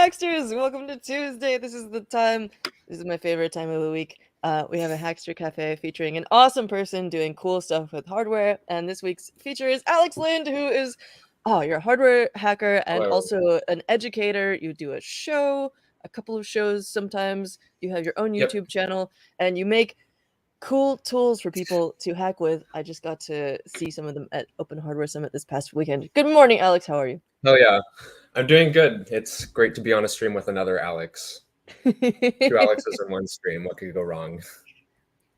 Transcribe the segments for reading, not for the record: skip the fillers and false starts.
Hacksters! Welcome to Tuesday. This is my favorite time of the week. We have a Hackster Cafe featuring an awesome person doing cool stuff with hardware. And this week's feature is Lynd, who is, you're a hardware hacker and Hello. also an educator. You do a couple of shows sometimes. You have your own YouTube channel, and you make cool tools for people to hack with. I just got to see some of them at Open Hardware Summit this past weekend. Good morning, Alex. How are you? Oh yeah, I'm doing good. It's great to be on a stream with another Alex. Two Alexes in one stream. What could go wrong?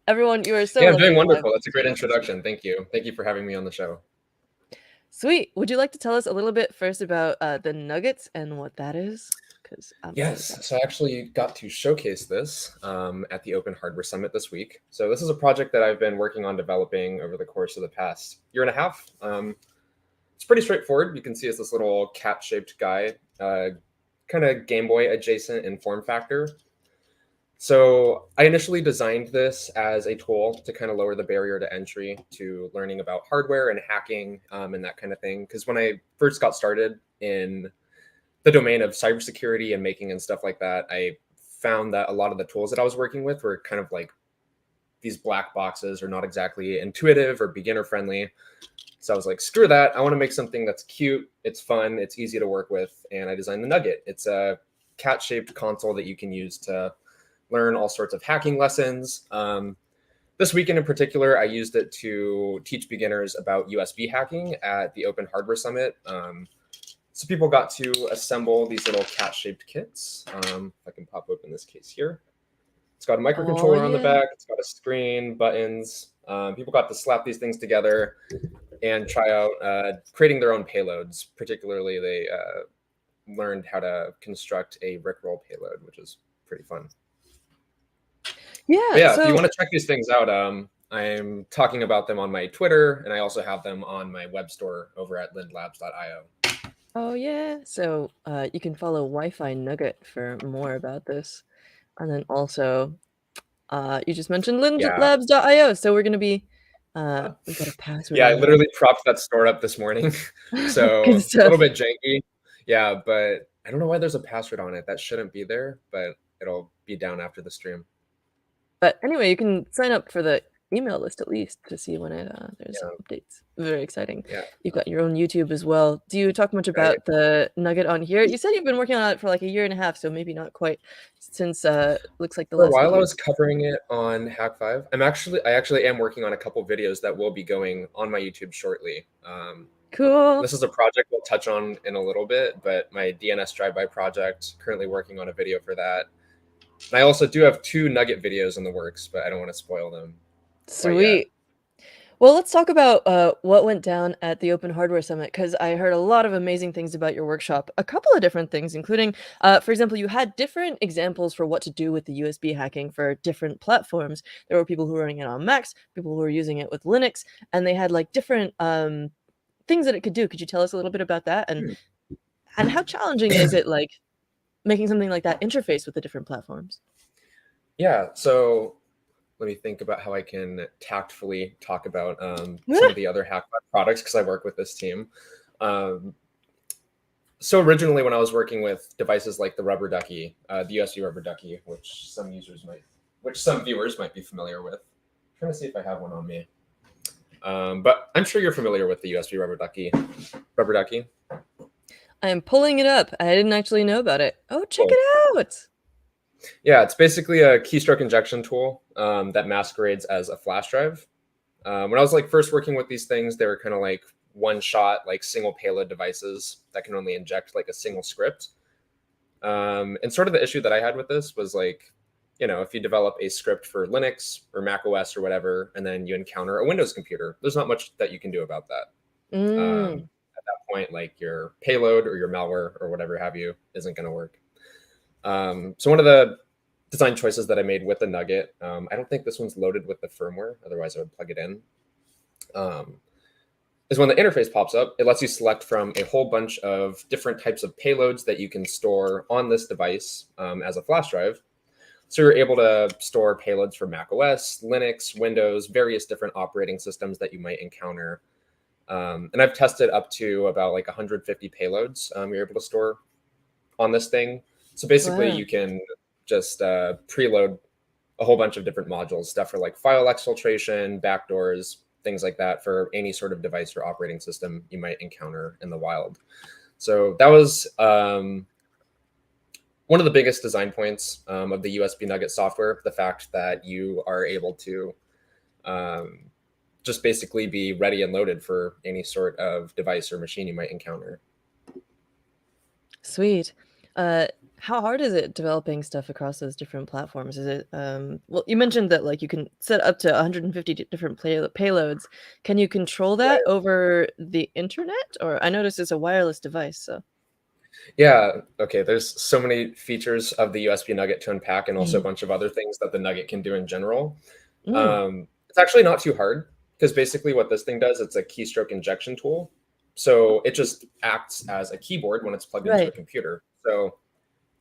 Everyone, you are so Yeah, I'm lucky doing to wonderful. have That's a great introduction. Thank you. Thank you for having me on the show. Sweet. Would you like to tell us a little bit first about the Nuggets and what that is? Because Yes, so I actually got to showcase this at the Open Hardware Summit this week. So this is a project that I've been working on developing over the course of the past year and a half. It's pretty straightforward. You can see it's this little cat-shaped guy, kind of Game Boy adjacent in form factor. So I initially designed this as a tool to kind of lower the barrier to entry to learning about hardware and hacking and that kind of thing. Because when I first got started in the domain of cybersecurity and making and stuff like that, I found that a lot of the tools that I was working with were kind of like these black boxes or not exactly intuitive or beginner friendly. So I was like, screw that. I want to make something that's cute, it's fun, it's easy to work with. And I designed the Nugget. It's a cat-shaped console that you can use to learn all sorts of hacking lessons. This weekend in particular, I used it to teach beginners about USB hacking at the Open Hardware Summit. So people got to assemble these little cat-shaped kits. If I can pop open this case here. It's got a microcontroller on the back. It's got a screen, buttons. People got to slap these things together and try out creating their own payloads. Particularly, they learned how to construct a Rickroll payload, which is pretty fun. Yeah, so if you want to check these things out, I'm talking about them on my Twitter, and I also have them on my web store over at Lyndlabs.io. Oh yeah, so you can follow Wi-Fi Nugget for more about this. And then also, you just mentioned Lyndlabs.io, so we're going to be, we've got a password. Yeah, I literally propped that store up this morning, so it's a little bit janky. Yeah, but I don't know why there's a password on it. That shouldn't be there, but it'll be down after the stream. But anyway, you can sign up for the email list at least to see when there's updates. Very exciting. Yeah. You've got your own YouTube as well. Do you talk much about the Nugget on here? You said you've been working on it for like a year and a half, so maybe not quite since looks like the last while video. I was covering it on Hack5. I actually am working on a couple videos that will be going on my YouTube shortly. Cool. This is a project we'll touch on in a little bit, but my DNS drive-by project, currently working on a video for that. And I also do have 2 Nugget videos in the works, but I don't want to spoil them. Sweet. Well, let's talk about what went down at the Open Hardware Summit, because I heard a lot of amazing things about your workshop. A couple of different things, including, for example, you had different examples for what to do with the USB hacking for different platforms. There were people who were running it on Macs, people who were using it with Linux, and they had like different things that it could do. Could you tell us a little bit about that? And how challenging is it, like, making something like that interface with the different platforms? Yeah, so let me think about how I can tactfully talk about some of the other Hack5 products, because I work with this team. So originally, when I was working with devices like the Rubber Ducky, the USB Rubber Ducky, which some viewers might be familiar with. I'm trying to see if I have one on me. But I'm sure you're familiar with the USB Rubber Ducky. I am pulling it up. I didn't actually know about it. Oh, check it out. Yeah, it's basically a keystroke injection tool that masquerades as a flash drive. When I was first working with these things, they were kind of like one-shot, like single payload devices that can only inject like a single script. And sort of the issue that I had with this was if you develop a script for Linux or Mac OS or whatever, and then you encounter a Windows computer, there's not much that you can do about that. At that point, like your payload or your malware or whatever have you isn't going to work. So one of the design choices that I made with the Nugget, I don't think this one's loaded with the firmware, otherwise I would plug it in, is when the interface pops up, it lets you select from a whole bunch of different types of payloads that you can store on this device as a flash drive. So you're able to store payloads for Mac OS, Linux, Windows, various different operating systems that you might encounter. And I've tested up to about 150 payloads you're able to store on this thing. So basically, Wow. you can just preload a whole bunch of different modules, stuff for like file exfiltration, backdoors, things like that for any sort of device or operating system you might encounter in the wild. So that was one of the biggest design points of the USB Nugget software, the fact that you are able to um, just basically be ready and loaded for any sort of device or machine you might encounter. Sweet. Uh, how hard is it developing stuff across those different platforms? Is it, well, you mentioned that like you can set up to 150 different payloads. Can you control that Right. over the internet? Or I noticed it's a wireless device, so. Yeah. Okay. There's so many features of the USB Nugget to unpack, and also a Mhm. bunch of other things that the Nugget can do in general. Mm, It's actually not too hard because basically what this thing does, it's a keystroke injection tool. So it just acts as a keyboard when it's plugged into a right. computer. So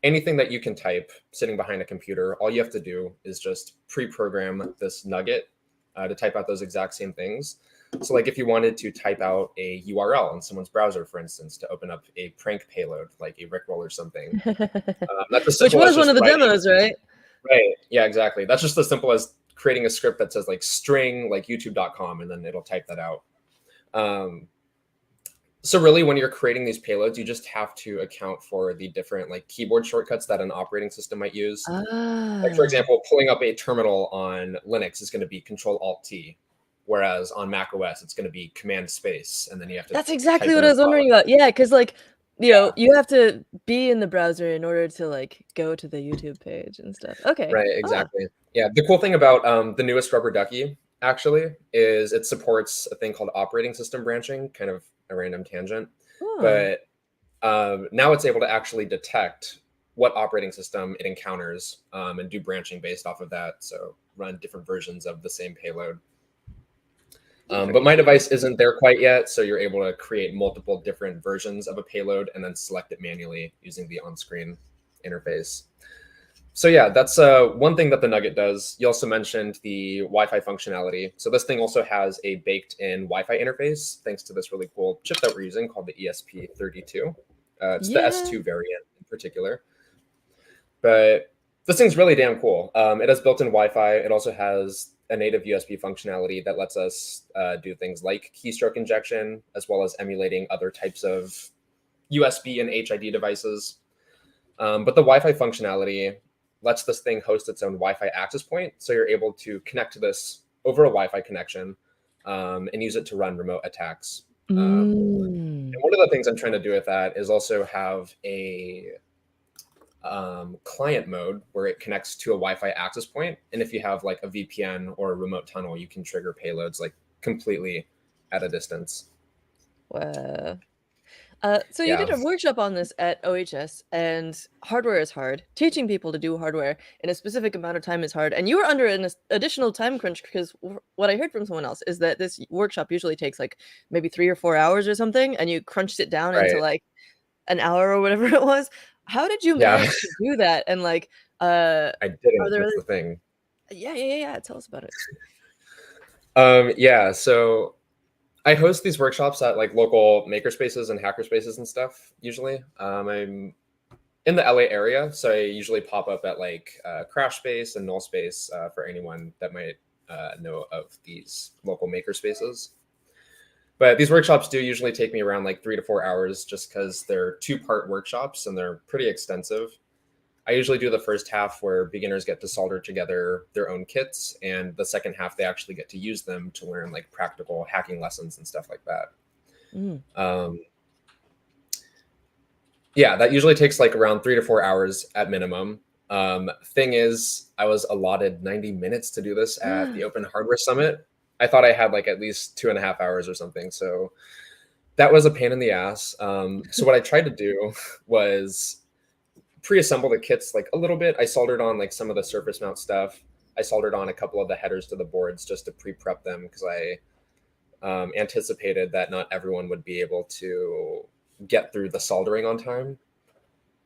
anything that you can type sitting behind a computer, all you have to do is just pre-program this Nugget to type out those exact same things. So, like if you wanted to type out a URL in someone's browser, for instance, to open up a prank payload like a Rickroll or something, that's as Which simple as was one just of the writing. demos, right? Right. Yeah, exactly. That's just as simple as creating a script that says like string like youtube.com, and then it'll type that out. Um, so really when you're creating these payloads, you just have to account for the different like keyboard shortcuts that an operating system might use. Like for Ah. example, pulling up a terminal on Linux is going to be Control Alt T, whereas on Mac OS it's going to be Command Space, and then you have to That's exactly type in what I the was following. wondering about. Yeah, because like, Yeah, you have to be in the browser in order to, like, go to the YouTube page and stuff. Okay. right, Ah. exactly. Yeah, the cool thing about the newest Rubber Ducky actually is it supports a thing called operating system branching, kind of a random tangent, Oh. but now it's able to actually detect what operating system it encounters and do branching based off of that. So run different versions of the same payload. But Very my cool. device isn't there quite yet, so you're able to create multiple different versions of a payload and then select it manually using the on-screen interface. So yeah, that's one thing that the Nugget does. You also mentioned the Wi-Fi functionality. So this thing also has a baked-in Wi-Fi interface, thanks to this really cool chip that we're using called the ESP32. It's the Yeah. S2 variant in particular. But this thing's really damn cool. It has built-in Wi-Fi. It also has a native USB functionality that lets us do things like keystroke injection, as well as emulating other types of USB and HID devices. But the Wi-Fi functionality lets this thing host its own Wi-Fi access point, so you're able to connect to this over a Wi-Fi connection and use it to run remote attacks. Mm. And one of the things I'm trying to do with that is also have a client mode where it connects to a Wi-Fi access point, and if you have like a VPN or a remote tunnel, you can trigger payloads like completely at a distance. Wow. So you Yeah, did a workshop on this at OHS, and hardware is hard. Teaching people to do hardware in a specific amount of time is hard, and you were under an additional time crunch because what I heard from someone else is that this workshop usually takes like maybe 3 or 4 hours or something, and you crunched it down into right. like an hour or whatever it was. How did you Yeah, manage to do that? And like, I are didn't. there That's other? the thing. Yeah, yeah, yeah, yeah. Tell us about it. Yeah, so I host these workshops at like local makerspaces and hackerspaces and stuff. Usually, I'm in the LA area, so I usually pop up at like Crash Space and Null Space for anyone that might know of these local makerspaces. But these workshops do usually take me around like 3 to 4 hours, just because they're two-part workshops and they're pretty extensive. I usually do the first half where beginners get to solder together their own kits, and the second half they actually get to use them to learn like practical hacking lessons and stuff like that. Mm. Um, yeah, that usually takes like around 3 to 4 hours at minimum. Thing is, I was allotted 90 minutes to do this at the Open Hardware Summit. I thought I had like at least 2.5 hours or something. So that was a pain in the ass. So what I tried to do was pre-assemble the kits like a little bit. I soldered on like some of the surface mount stuff. I soldered on a couple of the headers to the boards just to pre-prep them because I anticipated that not everyone would be able to get through the soldering on time.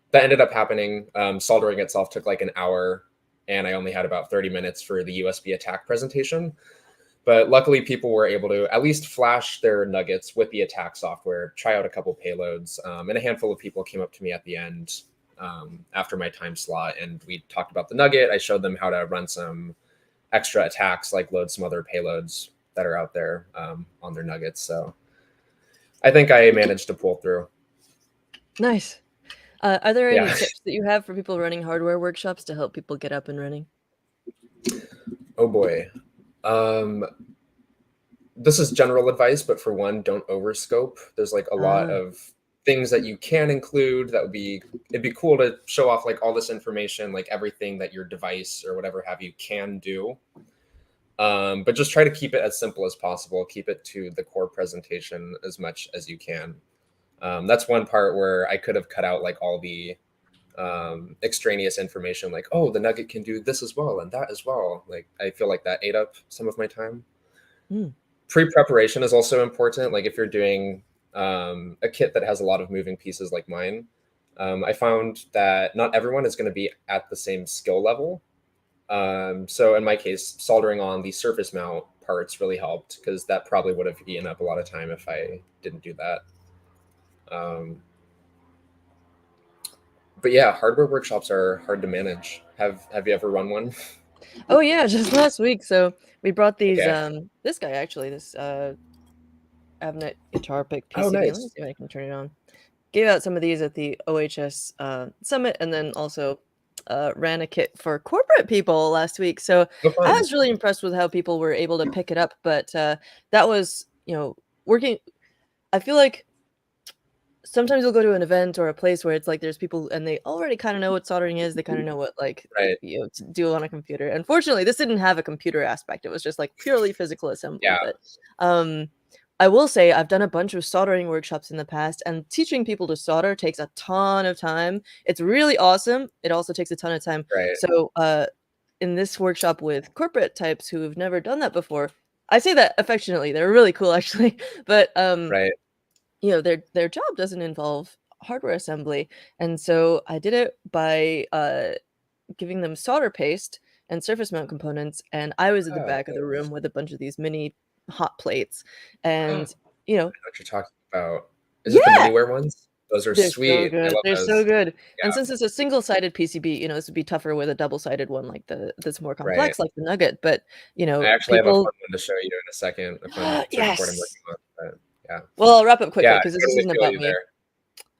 That ended up happening. Soldering itself took like an hour, and I only had about 30 minutes for the USB attack presentation. But luckily, people were able to at least flash their nuggets with the attack software, try out a couple payloads, and a handful of people came up to me at the end after my time slot, and we talked about the Nugget. I showed them how to run some extra attacks, like load some other payloads that are out there on their Nuggets. So I think I managed to pull through. Nice. Are there any Yeah. tips that you have for people running hardware workshops to help people get up and running? Oh boy. Um, this is general advice, but for one, don't overscope. There's like a lot Ah, of things that you can include that would be it'd be cool to show off like all this information, like everything that your device or whatever have you can do. But just try to keep it as simple as possible. Keep it to the core presentation as much as you can. That's one part where I could have cut out like all the extraneous information, like, oh, the Nugget can do this as well and that as well. Like, I feel like that ate up some of my time. mm, Pre-preparation is also important. Like if you're doing a kit that has a lot of moving pieces like mine, I found that not everyone is going to be at the same skill level. So in my case, soldering on the surface mount parts really helped because that probably would have eaten up a lot of time if I didn't do that. Um, but yeah, hardware workshops are hard to manage. Have you ever run one? oh yeah, just last week. So we brought these. Okay. This guy actually, this Avnet guitar pick Oh, PCB. Let me nice. see if I can turn it on. Gave out some of these at the OHS summit, and then also ran a kit for corporate people last week. So So I fun. was really impressed with how people were able to pick it up. But that was, working. I feel like sometimes you'll go to an event or a place where it's like there's people and they already kind of know what soldering is. They kind of know what like Right. to do on a computer. Unfortunately, this didn't have a computer aspect. It was just like purely physical assembly. Yeah. But um, I will say I've done a bunch of soldering workshops in the past, and teaching people to solder takes a ton of time. It's really awesome. It also takes a ton of time. Right. So in this workshop with corporate types who have never done that before, I say that affectionately. They're really cool actually, but Right. their job doesn't involve hardware assembly, and so I did it by giving them solder paste and surface mount components, and I was at the Oh, back of the room nice. with a bunch of these mini hot plates, I know and you know, what you're talking about. Is it the yeah, Miniware ones? Those are they're so sweet. I good. love They're so those. good. And Yeah. since it's a single-sided PCB, this would be tougher with a double-sided one like that's more Right. complex, like the Nugget. But I actually have a fun people, one to show you in a second, a fun circuit board I'm yes. working on. But yeah. Well, I'll wrap up quickly Yeah, I because this totally isn't feel about you me.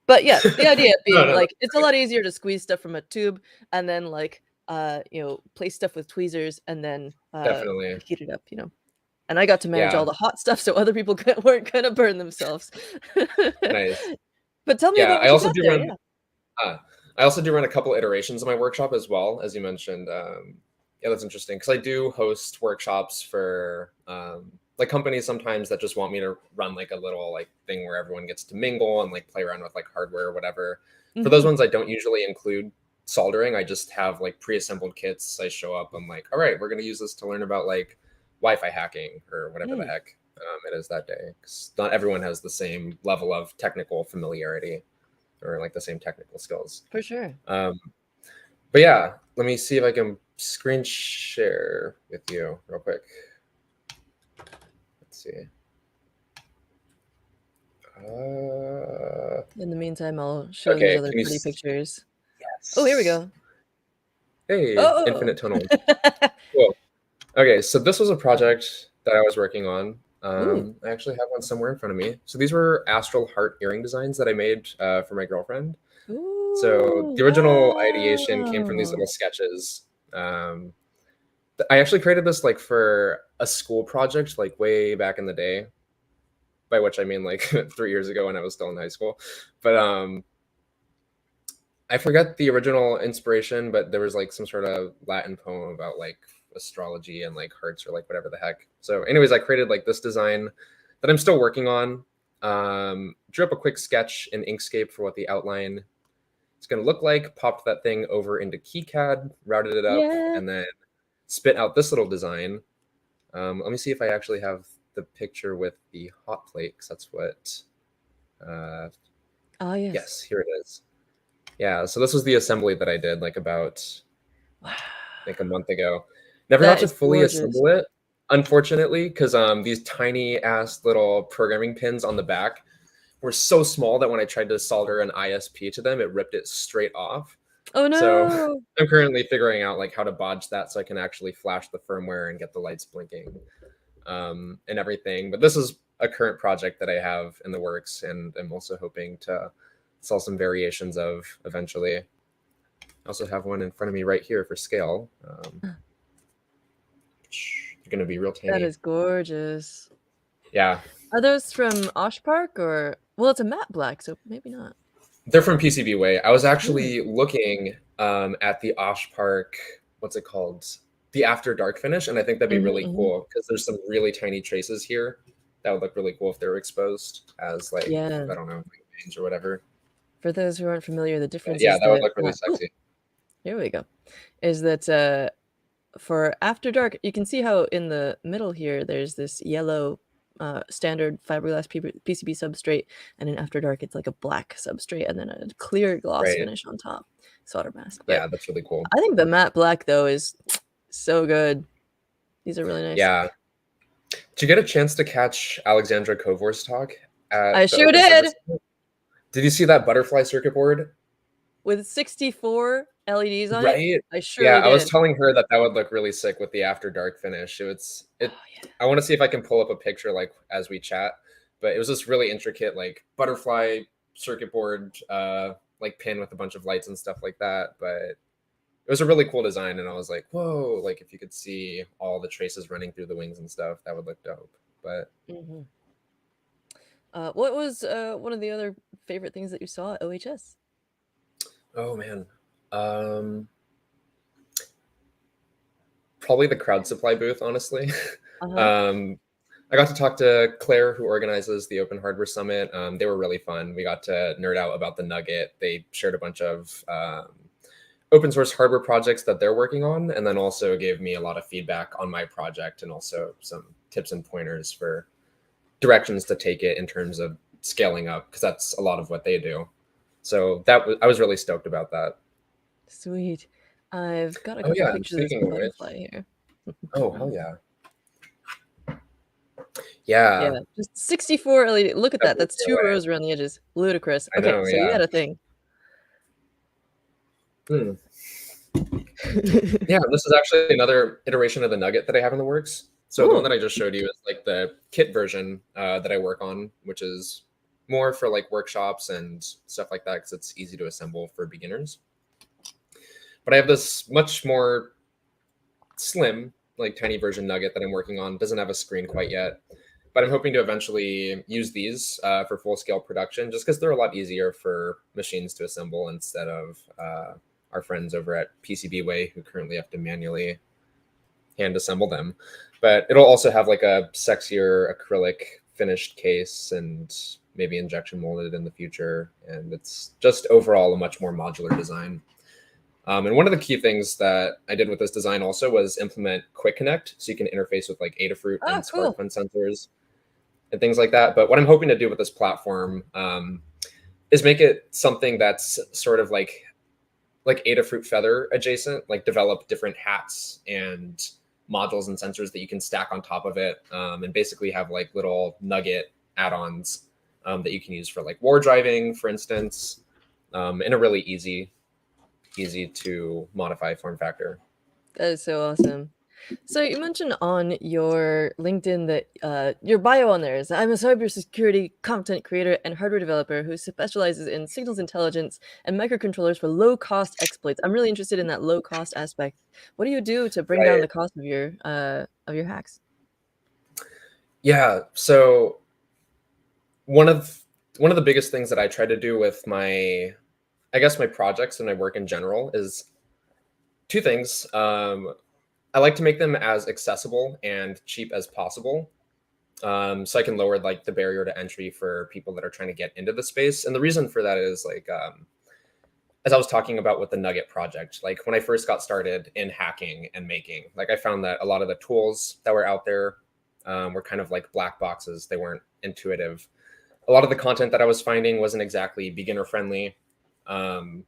But yeah, there. the idea No, being no, like that's it's a great. lot easier to squeeze stuff from a tube and then like place stuff with tweezers and then Definitely. heat it up. And I got to manage all Yeah. the hot stuff so other people weren't gonna burn themselves. Nice. But tell me Yeah, about what you got there. Yeah. uh, I also do run a couple iterations of my workshop as well, as you mentioned. Yeah, that's interesting because I do host workshops for like companies sometimes that just want me to run like a little like thing where everyone gets to mingle and like play around with like hardware or whatever. For those Mhm. ones, I don't usually include soldering. I just have like pre-assembled kits. I show up. I'm like, all right, we're gonna use this to learn about like Wi-Fi hacking or whatever the Mm, heck it is that day. 'Cause not everyone has the same level of technical familiarity or like the same technical skills. for sure. Um, but yeah, let me see if I can screen share with you real quick. Let's see. In the meantime, I'll show these Okay, other can you? pretty pictures. Oh, here we Yes. go. Hey, Oh. infinite tunnel. Cool. Okay, so this was a project that I was working on. Ooh. I actually have one somewhere in front of me. So these were astral heart earring designs that I made for my girlfriend. So Ooh, the original ideation came from these wow. little sketches. I actually created this like for a school project, like way back in the day. By which I mean like 3 years ago when I was still in high school. But I forget the original inspiration, but there was like some sort of Latin poem about like astrology and like hearts or like whatever the heck. So, anyways, I created like this design that I'm still working on. Drew up a quick sketch in Inkscape for what the outline is going to look like. Popped that thing over into KiCad, routed it up, Yeah. and then spit out this little design. Let me see if I actually have the picture with the hot plate, because that's what. Uh, Ah, yes. yes, here it is. Yeah, so this was the assembly that I did like about Wow. like a month ago. Never got That to is fully gorgeous. assemble it, unfortunately, because these tiny ass little programming pins on the back were so small that when I tried to solder an ISP to them, it ripped it straight off. Oh So no. I'm currently figuring out like how to bodge that so I can actually flash the firmware and get the lights blinking and everything. But this is a current project that I have in the works, and I'm also hoping to sell some variations of eventually. I also have one in front of me right here for scale. They're going to be real That tiny. is gorgeous. Yeah, Are those from Osh Park or well, it's a matte black, so maybe not. they're from PCB Way. I was Mm. actually looking at the Osh Park, what's it called? The After Dark finish, and I think that'd be Mhm, really mhm. cool because there's some really tiny traces here that would look really cool if they were exposed as like, Yeah. I don't know, like veins or whatever. For those who aren't familiar, the But difference yeah, is that would that look really sexy. here we go. Is that for After Dark, you can see how in the middle here there's this yellow standard fiberglass PCB substrate, and in After Dark it's like a black substrate and then a clear gloss Right. finish on top, solder mask. But Yeah, that's really cool. I think the matte black though is so good. These are really nice. Yeah. Did you get a chance to catch Alexandra Kovor's talk I at the sure Open Hardware did Summit? Did you see that butterfly circuit board? with 64 LEDs on it. Right? I Yeah, surely I was did. telling her that that would look really sick with the After Dark finish. Oh yeah. I want to see if I can pull up a picture like as we chat, but it was this really intricate like butterfly circuit board like pin with a bunch of lights and stuff like that, but it was a really cool design and I was like, "Whoa, like if you could see all the traces running through the wings and stuff, that would look dope." But Mhm. What was one of the other favorite things that you saw at OHS? oh man. Um Probably the crowd supply booth, honestly. Uh-huh. um, I got to talk to Claire, who organizes the Open Hardware Summit. They were really fun. We got to nerd out about the Nugget. They shared a bunch of open source hardware projects that they're working on, and then also gave me a lot of feedback on my project and also some tips and pointers for directions to take it in terms of scaling up, because that's a lot of what they do. So I was really stoked about that. Sweet. I've got a Oh couple yeah, and pictures of this speaking of which, butterfly here. oh hell yeah, Yeah, yeah, just 64 LED. Look at that that. blew That's me 2 away. rows around the edges. Ludicrous. I Okay, know, so you yeah. had a thing. Hmm. Yeah, this is actually another iteration of the Nugget that I have in the works. So the one Ooh. that I just showed you is like the kit version that I work on, which is more for like workshops and stuff like that because it's easy to assemble for beginners. But I have this much more slim, like tiny version Nugget that I'm working on. Doesn't have a screen quite yet, but I'm hoping to eventually use these for full scale production, just because they're a lot easier for machines to assemble instead of our friends over at PCB Way who currently have to manually hand assemble them. But it'll also have like a sexier acrylic finished case and maybe injection molded in the future. And it's just overall a much more modular design. And one of the key things that I did with this design also was implement Quick Connect, so you can interface with like Adafruit Ah, and cool. SparkFun sensors and things like that. But what I'm hoping to do with this platform is make it something that's sort of like Adafruit Feather adjacent, like develop different hats and modules and sensors that you can stack on top of it, and basically have like little Nugget add-ons that you can use for like war driving, for instance, in a really easy to modify form factor. That is so awesome. So you mentioned on your LinkedIn that your bio on there is I'm a cybersecurity content creator and hardware developer who specializes in signals intelligence and microcontrollers for low cost exploits. I'm really interested in that low cost aspect. What do you do to bring down Right. the cost of your hacks? Yeah. So one of one of the biggest things that I try to do with my, I guess my projects and my work in general is two things. I like to make them as accessible and cheap as possible, so I can lower like the barrier to entry for people that are trying to get into the space. And the reason for that is like, as I was talking about with the Nugget project, like when I first got started in hacking and making, like I found that a lot of the tools that were out there were kind of like black boxes. They weren't intuitive. A lot of the content that I was finding wasn't exactly beginner friendly. Um,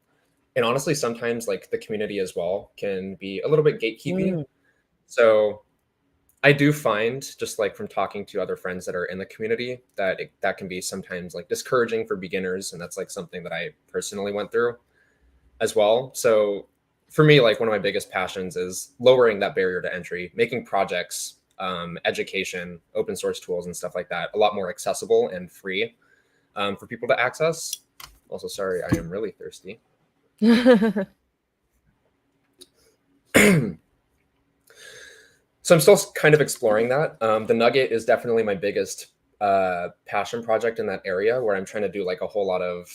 and honestly, sometimes like the community as well can be a little bit gatekeepy. Mm, So I do find, just like from talking to other friends that are in the community, that that can be sometimes like discouraging for beginners, and that's like something that I personally went through as well. So for me, like one of my biggest passions is lowering that barrier to entry, making projects, education, open source tools, and stuff like that a lot more accessible and free for people to access. Also, sorry, I am really thirsty. So I'm still kind of exploring that. The Nugget is definitely my biggest passion project in that area, where I'm trying to do like a whole lot of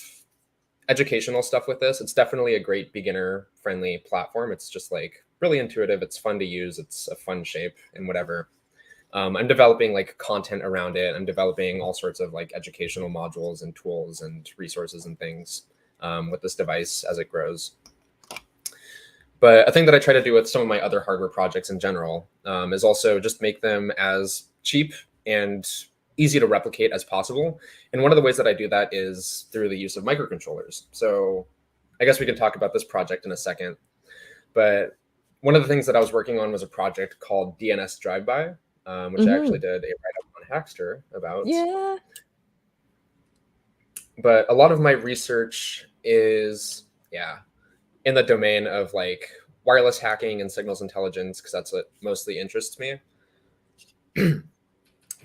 educational stuff with this. It's definitely a great beginner friendly platform. It's just like really intuitive. It's fun to use. It's a fun shape and whatever. I'm developing like content around it. I'm developing all sorts of like educational modules and tools and resources and things with this device as it grows. But a thing that I try to do with some of my other hardware projects in general is also just make them as cheap and easy to replicate as possible. And one of the ways that I do that is through the use of microcontrollers. So I guess we can talk about this project in a second. But one of the things that I was working on was a project called DNS Drive-By, which I actually Mhm. did a write-up on Hackster about. Yeah. But a lot of my research is, yeah, in the domain of like wireless hacking and signals intelligence, because that's what mostly interests me.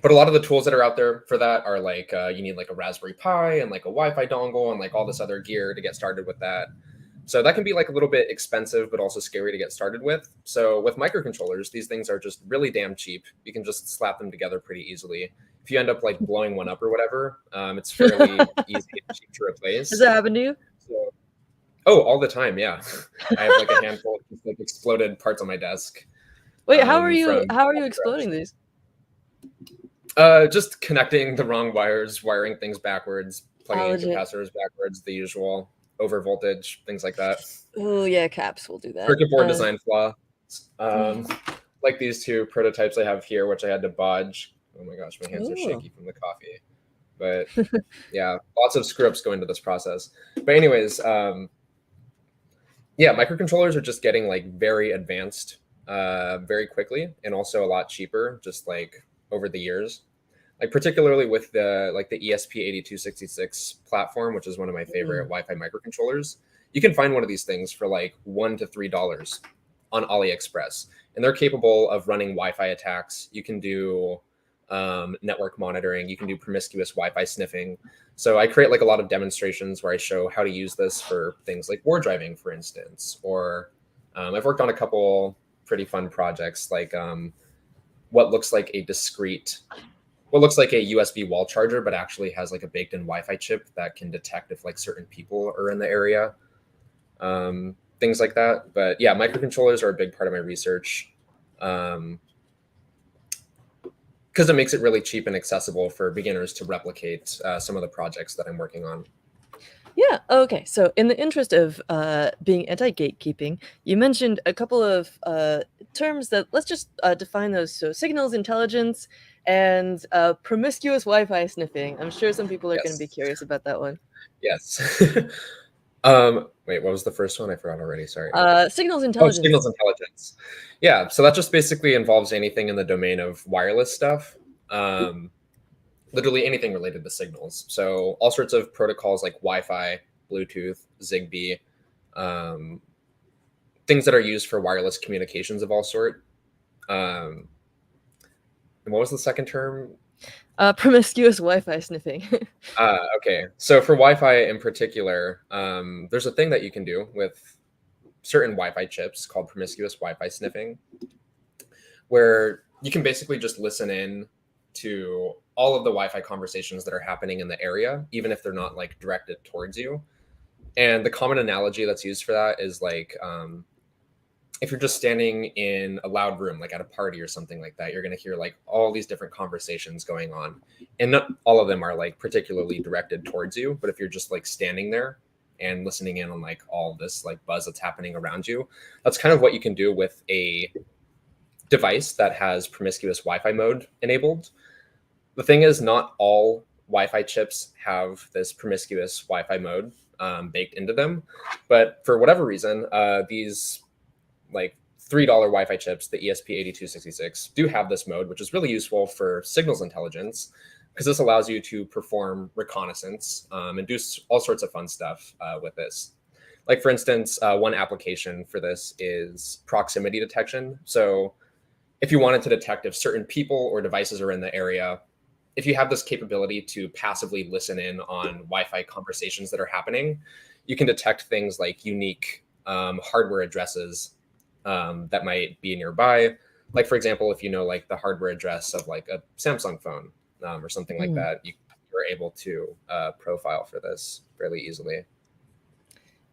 But a lot of the tools that are out there for that are like you need like a Raspberry Pi and like a Wi-Fi dongle and like all this other gear to get started with that. So that can be like a little bit expensive, but also scary to get started with. So with microcontrollers, these things are just really damn cheap. You can just slap them together pretty easily. If you end up like blowing one up or whatever, it's fairly easy and cheap to Has replace. that happened to you? So, oh, all the time, yeah. I have like a handful of just like exploded parts on my desk Wait, from how are you exploding these? just connecting the wrong wires, wiring things backwards, Ah, plugging in legit. capacitors backwards, the usual over voltage, things like that. Oh, yeah, caps will do that. Circuit board design flaw, um, like these two prototypes I have here, which I had to bodge. Oh my gosh, my hands are Oh. shaky from the coffee. But yeah, lots of screw ups go into this process. But anyways, yeah, microcontrollers are just getting like very advanced very quickly and also a lot cheaper, just like over the years. Like particularly with the like the ESP8266 platform, which is one of my favorite Mm. Wi-Fi microcontrollers. You can find one of these things for like $1 to $3 on AliExpress, and they're capable of running Wi-Fi attacks. You can do network monitoring. You can do promiscuous Wi-Fi sniffing. So I create like a lot of demonstrations where I show how to use this for things like war driving, for instance, or I've worked on a couple pretty fun projects like what looks like a discrete what looks like a USB wall charger, but actually has like a baked-in Wi-Fi chip that can detect if like certain people are in the area, things like that. But yeah, microcontrollers are a big part of my research because it makes it really cheap and accessible for beginners to replicate some of the projects that I'm working on. Yeah, okay, so in the interest of, being anti-gatekeeping, you mentioned a couple of, terms that let's just, define those. So signals intelligence and, promiscuous Wi-Fi sniffing. I'm sure some people are gonna be Yes, curious about that one. yes. Wait, what was the first one? I forgot already. Sorry. Signals Oh, intelligence. signals intelligence. Yeah, so that just basically involves anything in the domain of wireless stuff. Um, Literally anything related to signals. So all sorts of protocols like Wi-Fi, Bluetooth, Zigbee, um, things that are used for wireless communications of all sort. Um, and what was the second term? Promiscuous Wi-Fi sniffing. Okay, so for Wi-Fi in particular, there's a thing that you can do with certain Wi-Fi chips called promiscuous Wi-Fi sniffing, where you can basically just listen in to all of the Wi-Fi conversations that are happening in the area, even if they're not like directed towards you. And the common analogy that's used for that is like if you're just standing in a loud room, like at a party or something like that, you're going to hear like all these different conversations going on. And not all of them are like particularly directed towards you. But if you're just like standing there and listening in on like all this like buzz that's happening around you, that's kind of what you can do with a device that has promiscuous Wi Fi mode enabled. The thing is, not all Wi-Fi chips have this promiscuous Wi-Fi mode baked into them, but for whatever reason, these like $3 Wi-Fi chips, the ESP8266, do have this mode, which is really useful for signals intelligence because this allows you to perform reconnaissance and do all sorts of fun stuff with this. Like for instance, one application for this is proximity detection. So if you wanted to detect if certain people or devices are in the area, if you have this capability to passively listen in on Wi-Fi conversations that are happening, you can detect things like unique hardware addresses that might be nearby. Like for example, if you know like the hardware address of like a Samsung phone or something like Mm. that, you're able to profile for this fairly easily.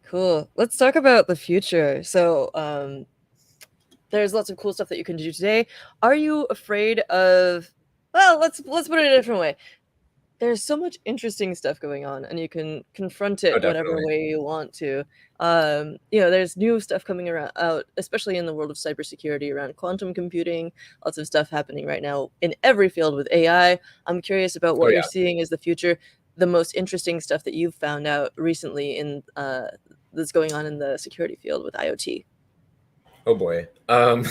Cool. Let's talk about the future. So, there's lots of cool stuff that you can do today. Are you afraid of, well, let's put it a different way. There's so much interesting stuff going on, and you can confront Oh, it whatever definitely. way you want to. There's new stuff coming around out, especially in the world of cybersecurity around quantum computing. Lots of stuff happening right now in every field with AI. I'm curious about Oh what you're yeah. seeing as the future, the most interesting stuff that you've found out recently in that's going on in the security field with IoT. Oh boy. I'm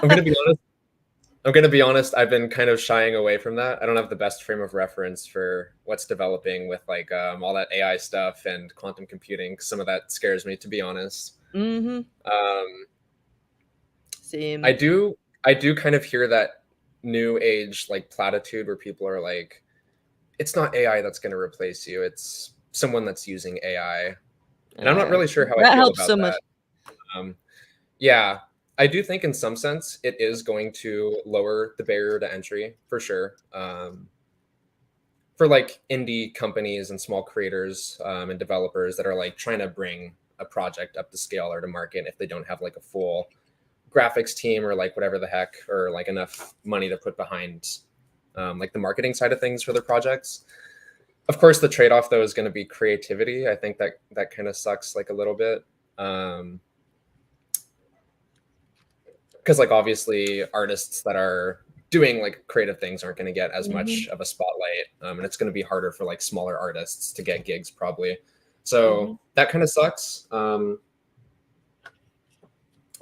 gonna be honest. I'm gonna be honest. I've been kind of shying away from that. I don't have the best frame of reference for what's developing with like all that AI stuff and quantum computing. Some of that scares me, to be honest. Mm-hmm. Um, I Same. do. I do kind of hear that new age like platitude where people are like, "It's not AI that's going to replace you. It's someone that's using AI." And I'm not Uh, really sure how I that feel helps so about much. that. Um, Yeah, I do think in some sense it is going to lower the barrier to entry for sure. For like indie companies and small creators and developers that are like trying to bring a project up to scale or to market if they don't have like a full graphics team or like whatever the heck or like enough money to put behind like the marketing side of things for their projects. Of course, the trade-off though is going to be creativity. I think that kind of sucks like a little bit. Um, because like obviously artists that are doing like creative things aren't going to get as Mhm, much of a spotlight and it's going to be harder for like smaller artists to get gigs probably, so mhm. that kind of sucks.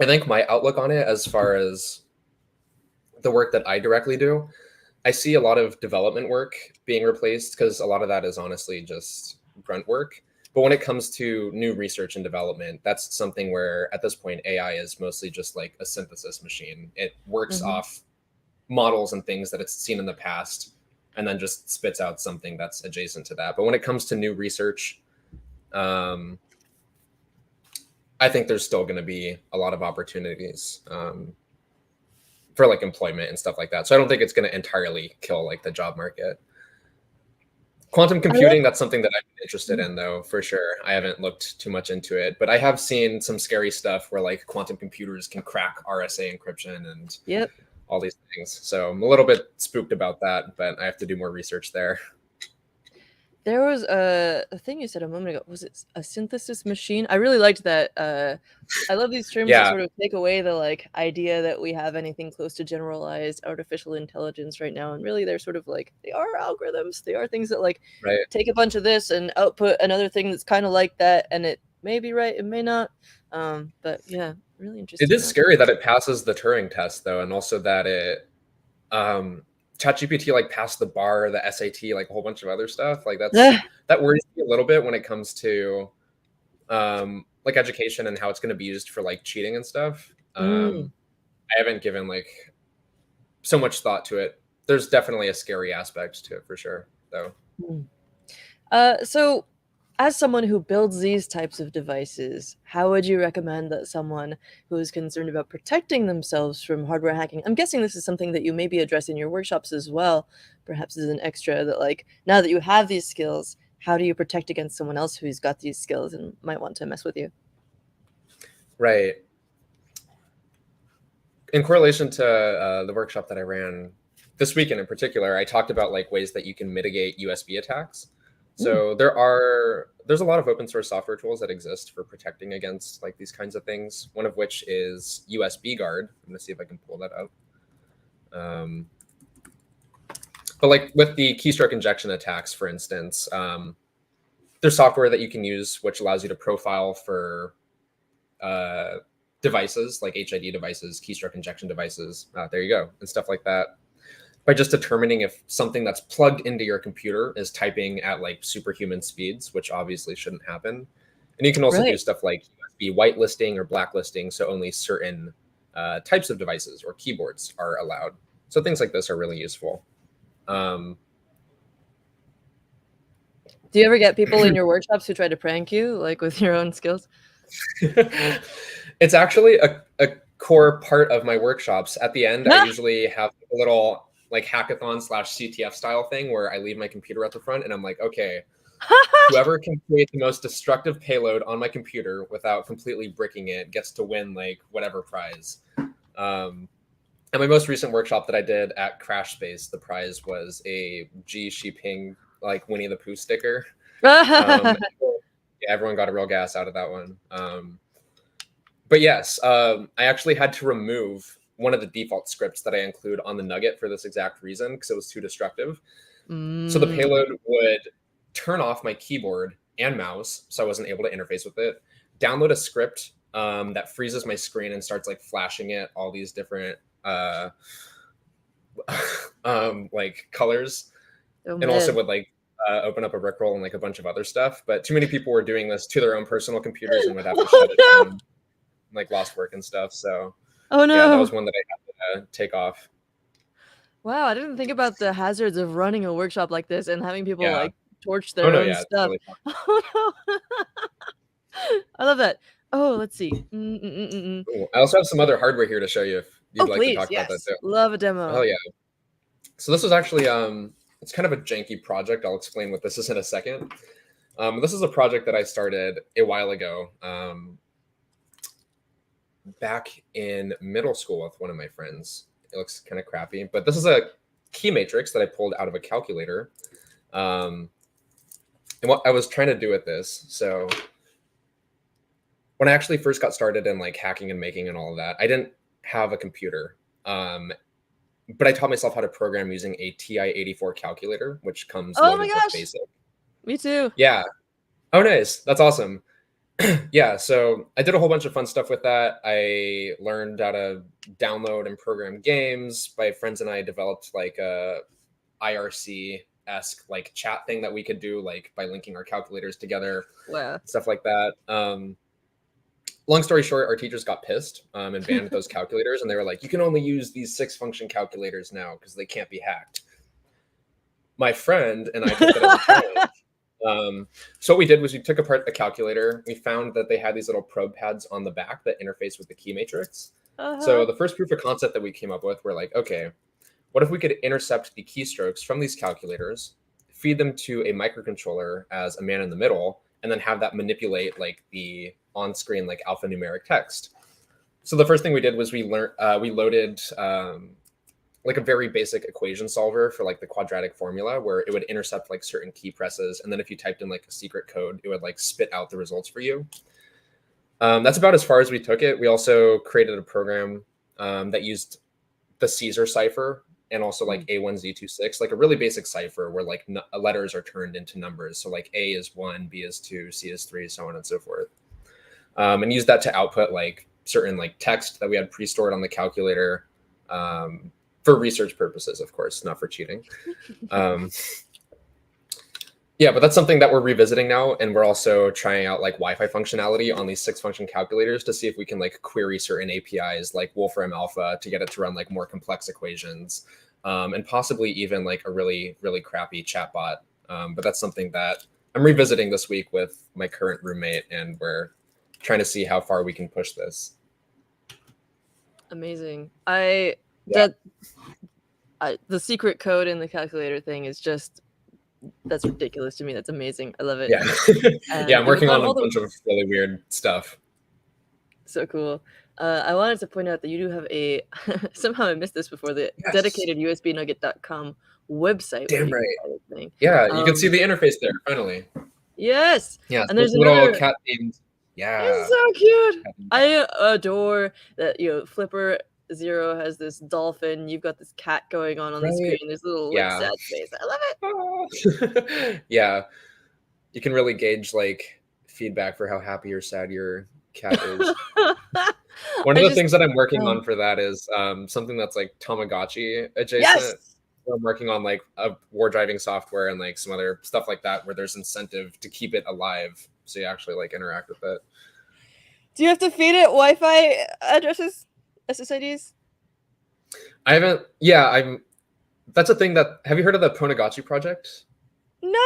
I think my outlook on it as far as the work that I directly do, I see a lot of development work being replaced because a lot of that is honestly just grunt work. But when it comes to new research and development, that's something where at this point AI is mostly just like a synthesis machine. It works Mhm. off models and things that it's seen in the past and then just spits out something that's adjacent to that. But when it comes to new research, um, I think there's still going to be a lot of opportunities for like employment and stuff like that. So I don't think it's going to entirely kill like the job market. Quantum I love computing, that's something that I'm interested in though, for sure. I haven't looked too much into it, but I have seen some scary stuff where like quantum computers can crack RSA encryption and Yep. all these things. So I'm a little bit spooked about that, but I have to do more research there. There was a thing you said a moment ago. Was it a synthesis machine? I really liked that. I love these terms that Yeah, sort of take away the like idea that we have anything close to generalized artificial intelligence right now. And really, they're sort of like they are algorithms. They are things that like right. take a bunch of this and output another thing that's kind of like that, and it may be right, it may not. But yeah, really It interesting is concept. scary that it passes the Turing test though, and also that it um ChatGPT like passed the bar, the SAT, like a whole bunch of other stuff. Like that worries me a little bit when it comes to like education and how it's going to be used for like cheating and stuff. Mm. I haven't given like so much thought to it. There's definitely a scary aspect to it for sure, though. Mm. So as someone who builds these types of devices, how would you recommend that someone who is concerned about protecting themselves from hardware hacking? I'm guessing this is something that you maybe address in your workshops as well, perhaps as an extra that like now that you have these skills, how do you protect against someone else who's got these skills and might want to mess with you? Right. In correlation to the workshop that I ran this weekend in particular, I talked about like ways that you can mitigate USB attacks. Mm, So there's a lot of open source software tools that exist for protecting against like these kinds of things. One of which is USB guard. I'm gonna see if I can pull that up. Um, but like with the keystroke injection attacks, for instance, there's software that you can use which allows you to profile for uh, devices like HID devices, keystroke injection devices. There you go, and stuff like that. By just determining if something that's plugged into your computer is typing at like superhuman speeds, which obviously shouldn't happen. And you can also do Right. stuff like USB whitelisting or blacklisting, so only certain types of devices or keyboards are allowed. So things like this are really useful. Um, Do you ever get people in your workshops who try to prank you, like, with your own skills? it's actually a core part of my workshops. At the end, I usually have a little like hackathon slash CTF style thing where I leave my computer at the front and I'm like, okay, whoever can create the most destructive payload on my computer without completely bricking it gets to win like whatever prize. And my most recent workshop that I did at Crash Space, the prize was a G Shiping like Winnie the Pooh sticker. Yeah, everyone got a real gas out of that one. But yes, I actually had to remove one of the default scripts that I include on the Nugget for this exact reason because it was too destructive. So the Mm. payload would turn off my keyboard and mouse, so I wasn't able to interface with it. Download a script that freezes my screen and starts like flashing it all these different like colors, Oh, and also man. would like open up a Rickroll and like a bunch of other stuff. But too many people were doing this to their own personal computers and would have to Oh, shut it no. down, like lost work and stuff. So Oh, yeah, that no. was one that I had to take off. Wow, I didn't think about the hazards of running a workshop like this and having people, Yeah. like, torch Oh their no, own yeah, it's stuff. really fun. Oh, no. I love that. Oh, let's see. Cool. I also have some other hardware here to show you if you'd Oh, like to please, talk about that yes. too. Love a Oh demo. yeah. So this was actually it's kind of a janky project. I'll explain what this is in a second. This is a project that I started a while ago, back in middle school with one of my friends. It looks kind of crappy, but this is a key matrix that I pulled out of a calculator. Um, and what I was trying to do with this, so when I actually first got started in like hacking and making and all of that, I didn't have a computer. But I taught myself how to program using a TI-84 calculator, which comes Oh my loaded with gosh. BASIC. Me too. Yeah. Oh, nice. That's awesome. Yeah. So I did a whole bunch of fun stuff with that. I learned how to download and program games. My friends and I developed like a IRC-esque like chat thing that we could do like by linking our calculators together, Wow. stuff like that. Long story short, our teachers got pissed and banned those calculators, and they were like, "You can only use these 6-function calculators now because they can't be hacked." My friend and I took that as a challenge. So what we did was we took apart the calculator. We found that they had these little probe pads on the back that interface with the key matrix. Uh-huh. So the first proof of concept that we came up with, we're like, okay, what if we could intercept the keystrokes from these calculators, feed them to a microcontroller as a man in the middle, and then have that manipulate like the on-screen like alphanumeric text. So the first thing we did was we loaded like a very basic equation solver for like the quadratic formula where it would intercept like certain key presses, and then if you typed in like a secret code, it would like spit out the results for you. That's about as far as we took it. We also created a program that used the Caesar cipher and also like A1Z26, like a really basic cipher where like letters are turned into numbers. So like A is 1, B is 2, C is 3, so on and so forth. And use that to output like certain like text that we had pre-stored on the calculator, for research purposes, of course, not for cheating. Yeah, but that's something that we're revisiting now, and we're also trying out like Wi-Fi functionality on these 6-function calculators to see if we can like query certain APIs like Wolfram Alpha to get it to run like more complex equations, and possibly even like a really really crappy chatbot. But that's something that I'm revisiting this week with my current roommate, and we're trying to see how far we can push this. Amazing. Yeah, The secret code in the calculator thing is just that's ridiculous to me. That's amazing. I love it. yeah, yeah. And I'm you've working got on a all the bunch of really weird stuff. so cool. I wanted to point out that you do have a somehow I missed this before, the Yes, dedicated USBnugget.com website where damn you can right. find this thing. Yeah, you can see the interface there finally. Yes, Yeah, so and there's there's a little another. cat themed. It's Yeah. so cute. I adore that, Flipper Zero has this dolphin, you've got this cat going on the Right. screen, there's a little, like, Yeah. sad face. I love it. Yeah. You can really gauge like feedback for how happy or sad your cat is. One of I the just things that I'm working um, on for that is something that's like Tamagotchi adjacent. yes! So I'm working on like a war driving software and like some other stuff like that where there's incentive to keep it alive, so you actually like interact with it. Do you have to feed it Wi-Fi addresses? SSIDs? I haven't. Yeah, I'm. That's a thing that. Have you heard of the Ponagotchi project? No!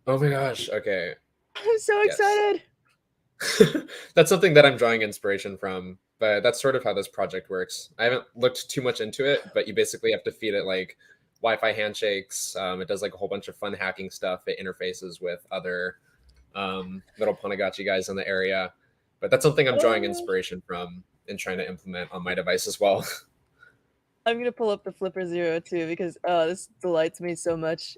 Oh my gosh. Okay. I'm so Yes. excited. That's something that I'm drawing inspiration from, but that's sort of how this project works. I haven't looked too much into it, but you basically have to feed it like Wi-Fi handshakes. It does like a whole bunch of fun hacking stuff. It interfaces with other little Ponagotchi guys in the area. But that's something I'm drawing Oh, inspiration from and trying to implement on my device as well. I'm gonna pull up the Flipper Zero too because oh, this delights me so much.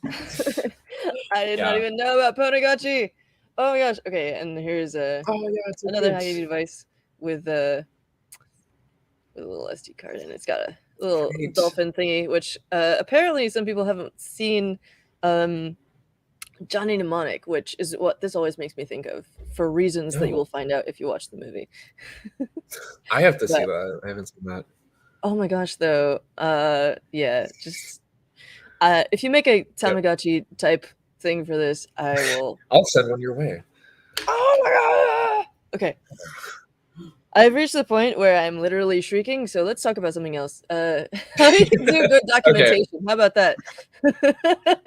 I did not Yeah. even know about Ponagotchi. Oh my gosh. Okay, and here's Oh yeah, it's so another cute. hacking device with with a little SD card, and it's got a little Great. dolphin thingy, which apparently some people haven't seen. Um, Johnny Mnemonic, which is what this always makes me think of, for reasons that you No, will find out if you watch the movie. I have to see But that. I haven't seen that. oh my gosh, though, yeah, just if you make a Yep. Tamagotchi type thing for this, I will. I'll send one your way. Oh my god! Okay, I've reached the point where I'm literally shrieking. So let's talk about something else. How do you do good Okay, documentation? How about that?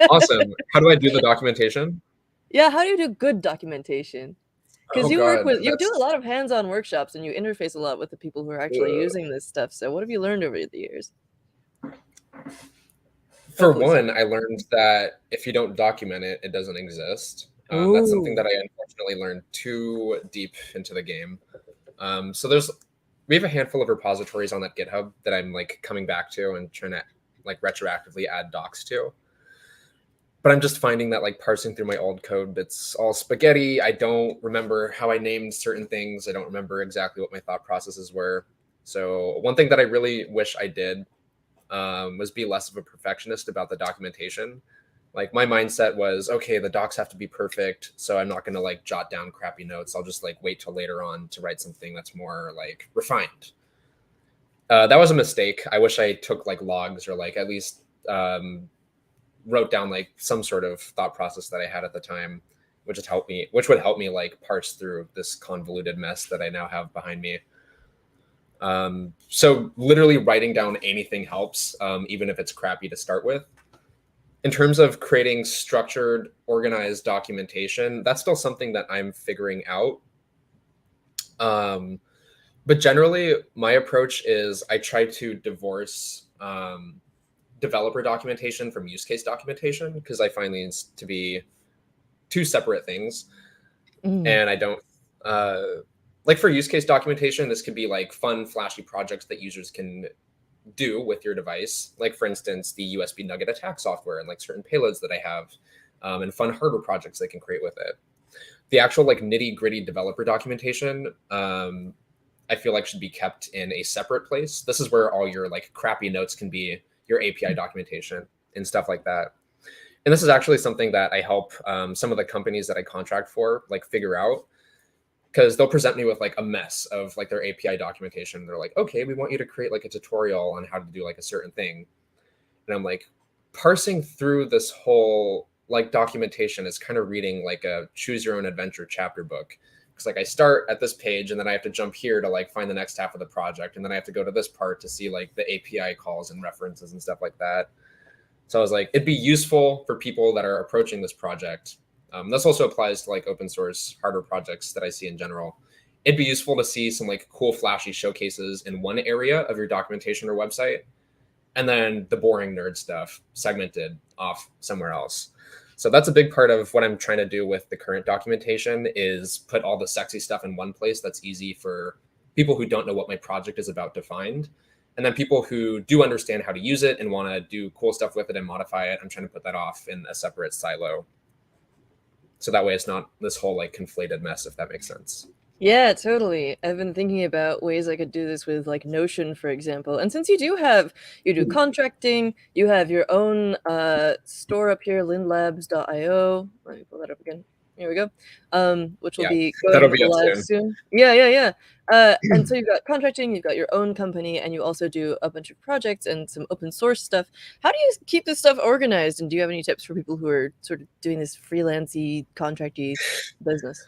awesome. How do I do the documentation? Yeah, how do you do good documentation? Because Oh you work God, with, you do a that's lot of hands-on workshops, and you interface a lot with the people who are actually using this stuff. So what have you learned over the years? for Hopefully one. something. I learned that if you don't document it, it doesn't exist. That's something Ooh. that I unfortunately learned too deep into the game. So there's we have a handful of repositories on that GitHub that I'm like coming back to and trying to like retroactively add docs to. But I'm just finding that like parsing through my old code, it's all spaghetti. I don't remember how I named certain things. I don't remember exactly what my thought processes were. So one thing that I really wish I did was be less of a perfectionist about the documentation. Like my mindset was, okay, the docs have to be perfect, so I'm not going to like jot down crappy notes. I'll just like wait till later on to write something that's more like refined. That was a mistake. I wish I took like logs or like at least wrote down like some sort of thought process that I had at the time, which would help me like parse through this convoluted mess that I now have behind me. So literally writing down anything helps, even if it's crappy to start with. In terms of creating structured, organized documentation, that's still something that I'm figuring out. Um, but generally, my approach is I try to divorce developer documentation from use case documentation because I find these to be two separate things. Mm. And I don't like for use case documentation, this could be like fun, flashy projects that users can do with your device. Like for instance, the USB Nugget attack software and like certain payloads that I have, and fun hardware projects they can create with it. The actual like nitty gritty developer documentation, I feel like should be kept in a separate place. This is where all your like crappy notes can be, your API documentation and stuff like that. And this is actually something that I help some of the companies that I contract for like figure out because they'll present me with like a mess of like their API documentation. They're like, okay, we want you to create like a tutorial on how to do like a certain thing. And I'm like, parsing through this whole like documentation is kind of reading like a choose your own adventure chapter book. Because like I start at this page and then I have to jump here to like find the next half of the project. And then I have to go to this part to see like the API calls and references and stuff like that. So I was like, it'd be useful for people that are approaching this project. This also applies to like open source hardware projects that I see in general. It'd be useful to see some like cool, flashy showcases in one area of your documentation or website, and then the boring nerd stuff segmented off somewhere else. So that's a big part of what I'm trying to do with the current documentation is put all the sexy stuff in one place that's easy for people who don't know what my project is about to find. And then people who do understand how to use it and want to do cool stuff with it and modify it, I'm trying to put that off in a separate silo. So that way it's not this whole like conflated mess, if that makes sense. Yeah, totally. I've been thinking about ways I could do this with like Notion, for example. And since you do contracting, you have your own store up here, lyndlabs.io. Let me pull that up again. Here we go. Which will Yeah, be that'll going be up live soon. soon. Yeah, yeah, yeah. And so you've got contracting, you've got your own company, and you also do a bunch of projects and some open source stuff. How do you keep this stuff organized? And do you have any tips for people who are sort of doing this freelancey, contracty business?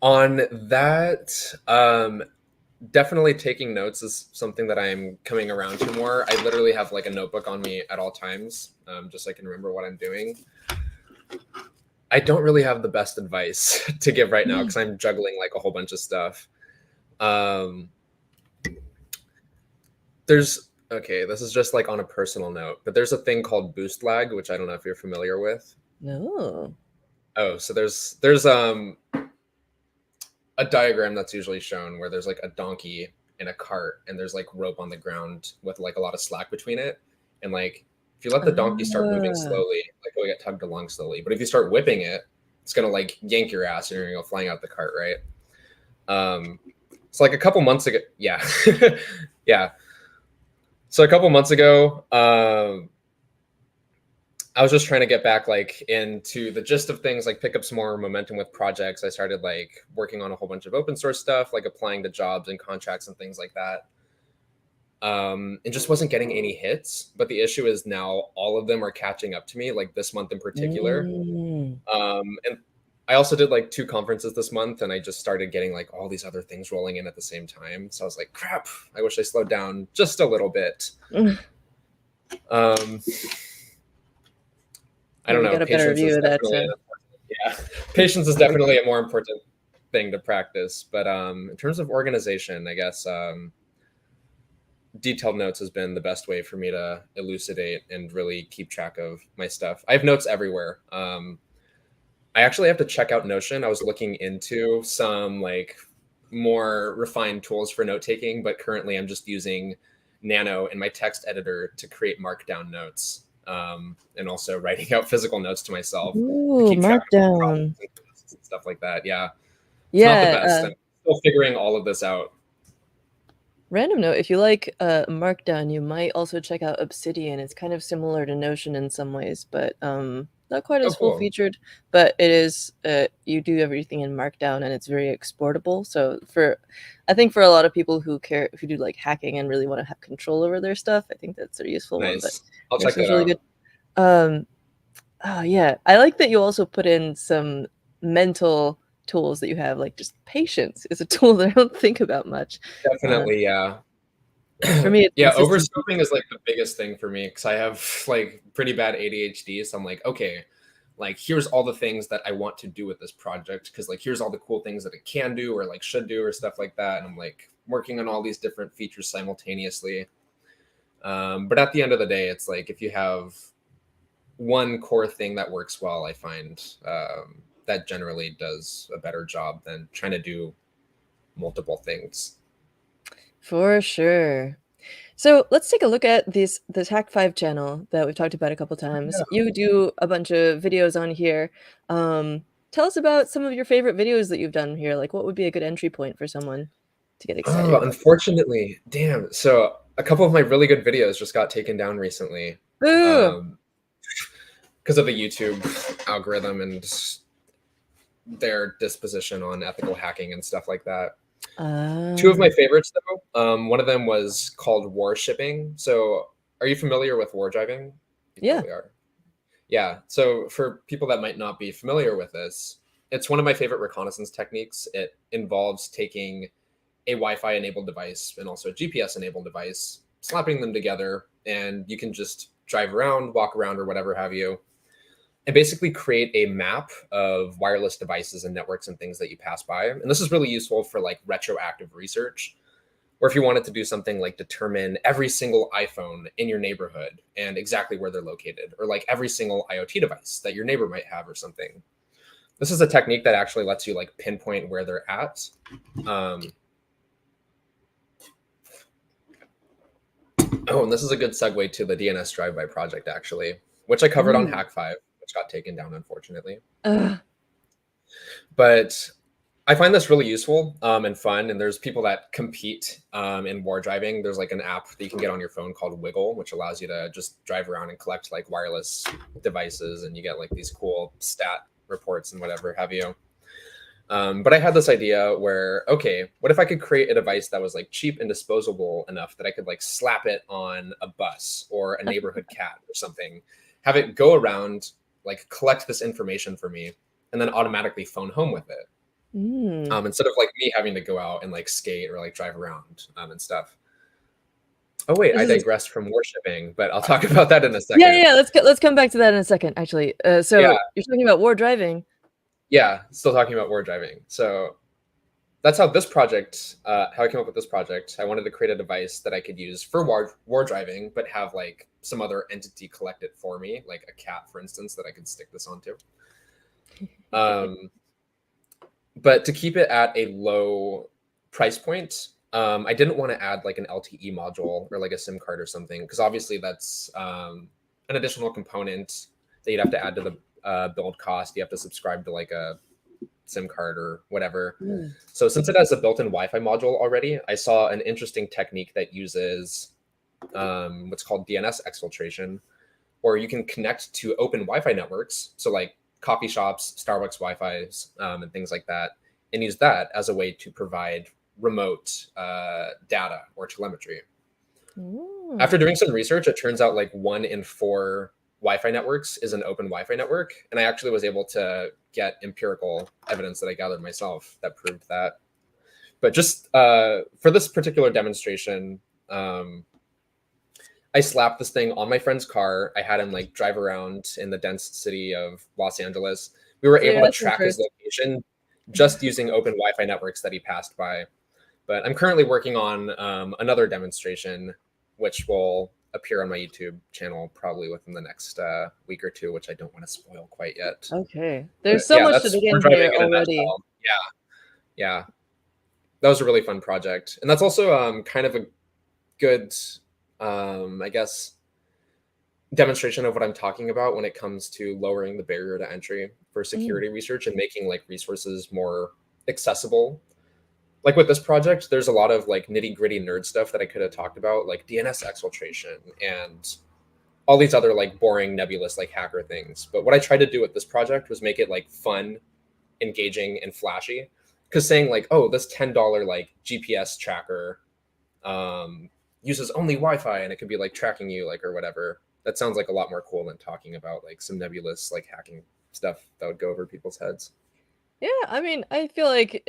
On that, definitely taking notes is something that I'm coming around to more. I literally have like a notebook on me at all times, just so I can remember what I'm doing. I don't really have the best advice to give right now because I'm juggling like a whole bunch of stuff. Um, there's okay, this is just like on a personal note, but there's a thing called boost lag, which I don't know if you're familiar with. No. Oh, so there's a diagram that's usually shown where there's like a donkey in a cart and there's like rope on the ground with like a lot of slack between it. And like if you let the donkey start moving Ah. slowly, like it'll get tugged along slowly. But if you start whipping it, it's gonna like yank your ass and you're gonna go flying out the cart, right? Um so like a couple months ago, yeah. Yeah. So a couple months ago, I was just trying to get back like into the gist of things, like pick up some more momentum with projects. I started like working on a whole bunch of open source stuff, like applying to jobs and contracts and things like that. And just wasn't getting any hits. But the issue is now all of them are catching up to me, like this month in particular. Mm. And I also did like 2 conferences this month, and I just started getting like all these other things rolling in at the same time. So I was like, crap, I wish I slowed down just a little bit. Um, I Yeah, don't we know. got a better Patience view is of that. definitely yeah, patience is definitely a more important thing to practice. But in terms of organization, I guess detailed notes has been the best way for me to elucidate and really keep track of my stuff. I have notes everywhere. I actually have to check out Notion. I was looking into some like more refined tools for note taking, but currently I'm just using Nano in my text editor to create markdown notes, and also writing out physical notes to myself to Ooh, keep track of Markdown. problems and stuff like that. Yeah, it's not the Yeah, best. I'm still figuring all of this out. random note, if you like Markdown, you might also check out Obsidian. It's kind of similar to Notion in some ways, but not quite Oh, as full cool. featured. But it is you do everything in Markdown, and it's very exportable. So I think for a lot of people who do like hacking and really want to have control over their stuff, I think that's a useful one. But Nice. I'll check Notion's that really out. good. Um, oh yeah, I like that you also put in some mental tools that you have, like just patience is a tool that I don't think about much. Uh, Definitely, yeah. for me, it's Yeah, consistency. overscoping is like the biggest thing for me because I have like pretty bad ADHD. So I'm like, okay, like here's all the things that I want to do with this project because like here's all the cool things that it can do or like should do or stuff like that. And I'm like working on all these different features simultaneously. But at the end of the day, it's like if you have one core thing that works well, I find that generally does a better job than trying to do multiple things. For sure. So let's take a look at this Hack 5 channel that we've talked about a couple times. You do a bunch of videos on here. Tell us about some of your favorite videos that you've done here. Like, what would be a good entry point for someone to get excited Oh, about this? unfortunately, damn. So a couple of my really good videos just got taken down recently, Boo! um, because of the YouTube algorithm and their disposition on ethical hacking and stuff like that. Two of Ah, my favorites, though, one of them was called war shipping. So, are you familiar with war driving? You yeah. probably are. Yeah. So, for people that might not be familiar with this, it's one of my favorite reconnaissance techniques. It involves taking a Wi-Fi enabled device and also a GPS enabled device, slapping them together, and you can just drive around, walk around, or whatever have you, and basically create a map of wireless devices and networks and things that you pass by. And this is really useful for like retroactive research, or if you wanted to do something like determine every single iPhone in your neighborhood and exactly where they're located, or like every single IoT device that your neighbor might have or something. This is a technique that actually lets you like pinpoint where they're at. Um, Oh, and this is a good segue to the DNS drive-by project, actually, which I covered on Mm. Hack 5, which got taken down, unfortunately. Ugh. But I find this really useful and fun. And there's people that compete in war driving. There's like an app that you can get on your phone called Wiggle, which allows you to just drive around and collect like wireless devices, and you get like these cool stat reports and whatever have you. But I had this idea where, okay, what if I could create a device that was like cheap and disposable enough that I could like slap it on a bus or a neighborhood cat or something, have it go around, like collect this information for me, and then automatically phone home with it. Mm. Instead of like me having to go out and like skate or like drive around and stuff. Oh wait, This I is digressed from worshipping, but I'll talk about that in a Yeah, second. yeah, let's come back to that in a second, actually. Yeah, So you're talking about war driving. yeah, still talking about war driving. So that's how this project, how I came up with this project. I wanted to create a device that I could use for war driving, but have like some other entity collect it for me, like a cat, for instance, that I could stick this onto. Um, but to keep it at a low price point, I didn't want to add like an LTE module or like a SIM card or something, because obviously that's an additional component that you'd have to add to the build cost. You have to subscribe to like a SIM card or whatever. Mm. So since it has a built-in Wi-Fi module already, I saw an interesting technique that uses what's called DNS exfiltration, or you can connect to open Wi-Fi networks, so like coffee shops, Starbucks Wi-Fi's, and things like that, and use that as a way to provide remote data or telemetry. Mm. After doing some research, it turns out like 1 in 4 Wi-Fi networks is an open Wi-Fi network, and I actually was able to get empirical evidence that I gathered myself that proved that. But just for this particular demonstration, I slapped this thing on my friend's car. I had him like drive around in the dense city of Los Angeles. We were So you're able to asking track his first. location just using open Wi-Fi networks that he passed by. But I'm currently working on another demonstration, which will appear on my YouTube channel probably within the next week or two, which I don't want to spoil quite yet. Okay. But There's so yeah, much to that's dig we're in driving here in a already. nutshell. Yeah, that was a really fun project, and that's also kind of a good, I guess, demonstration of what I'm talking about when it comes to lowering the barrier to entry for Mm. security research and making like resources more accessible. Like with this project, there's a lot of like nitty gritty nerd stuff that I could have talked about, like DNS exfiltration and all these other like boring, nebulous, like hacker things. But what I tried to do with this project was make it like fun, engaging, and flashy. Because saying like, oh, this $10 like GPS tracker um, uses only Wi-Fi and it could be like tracking you like or whatever. That sounds like a lot more cool than talking about like some nebulous like hacking stuff that would go over people's heads. Yeah, I mean, I feel like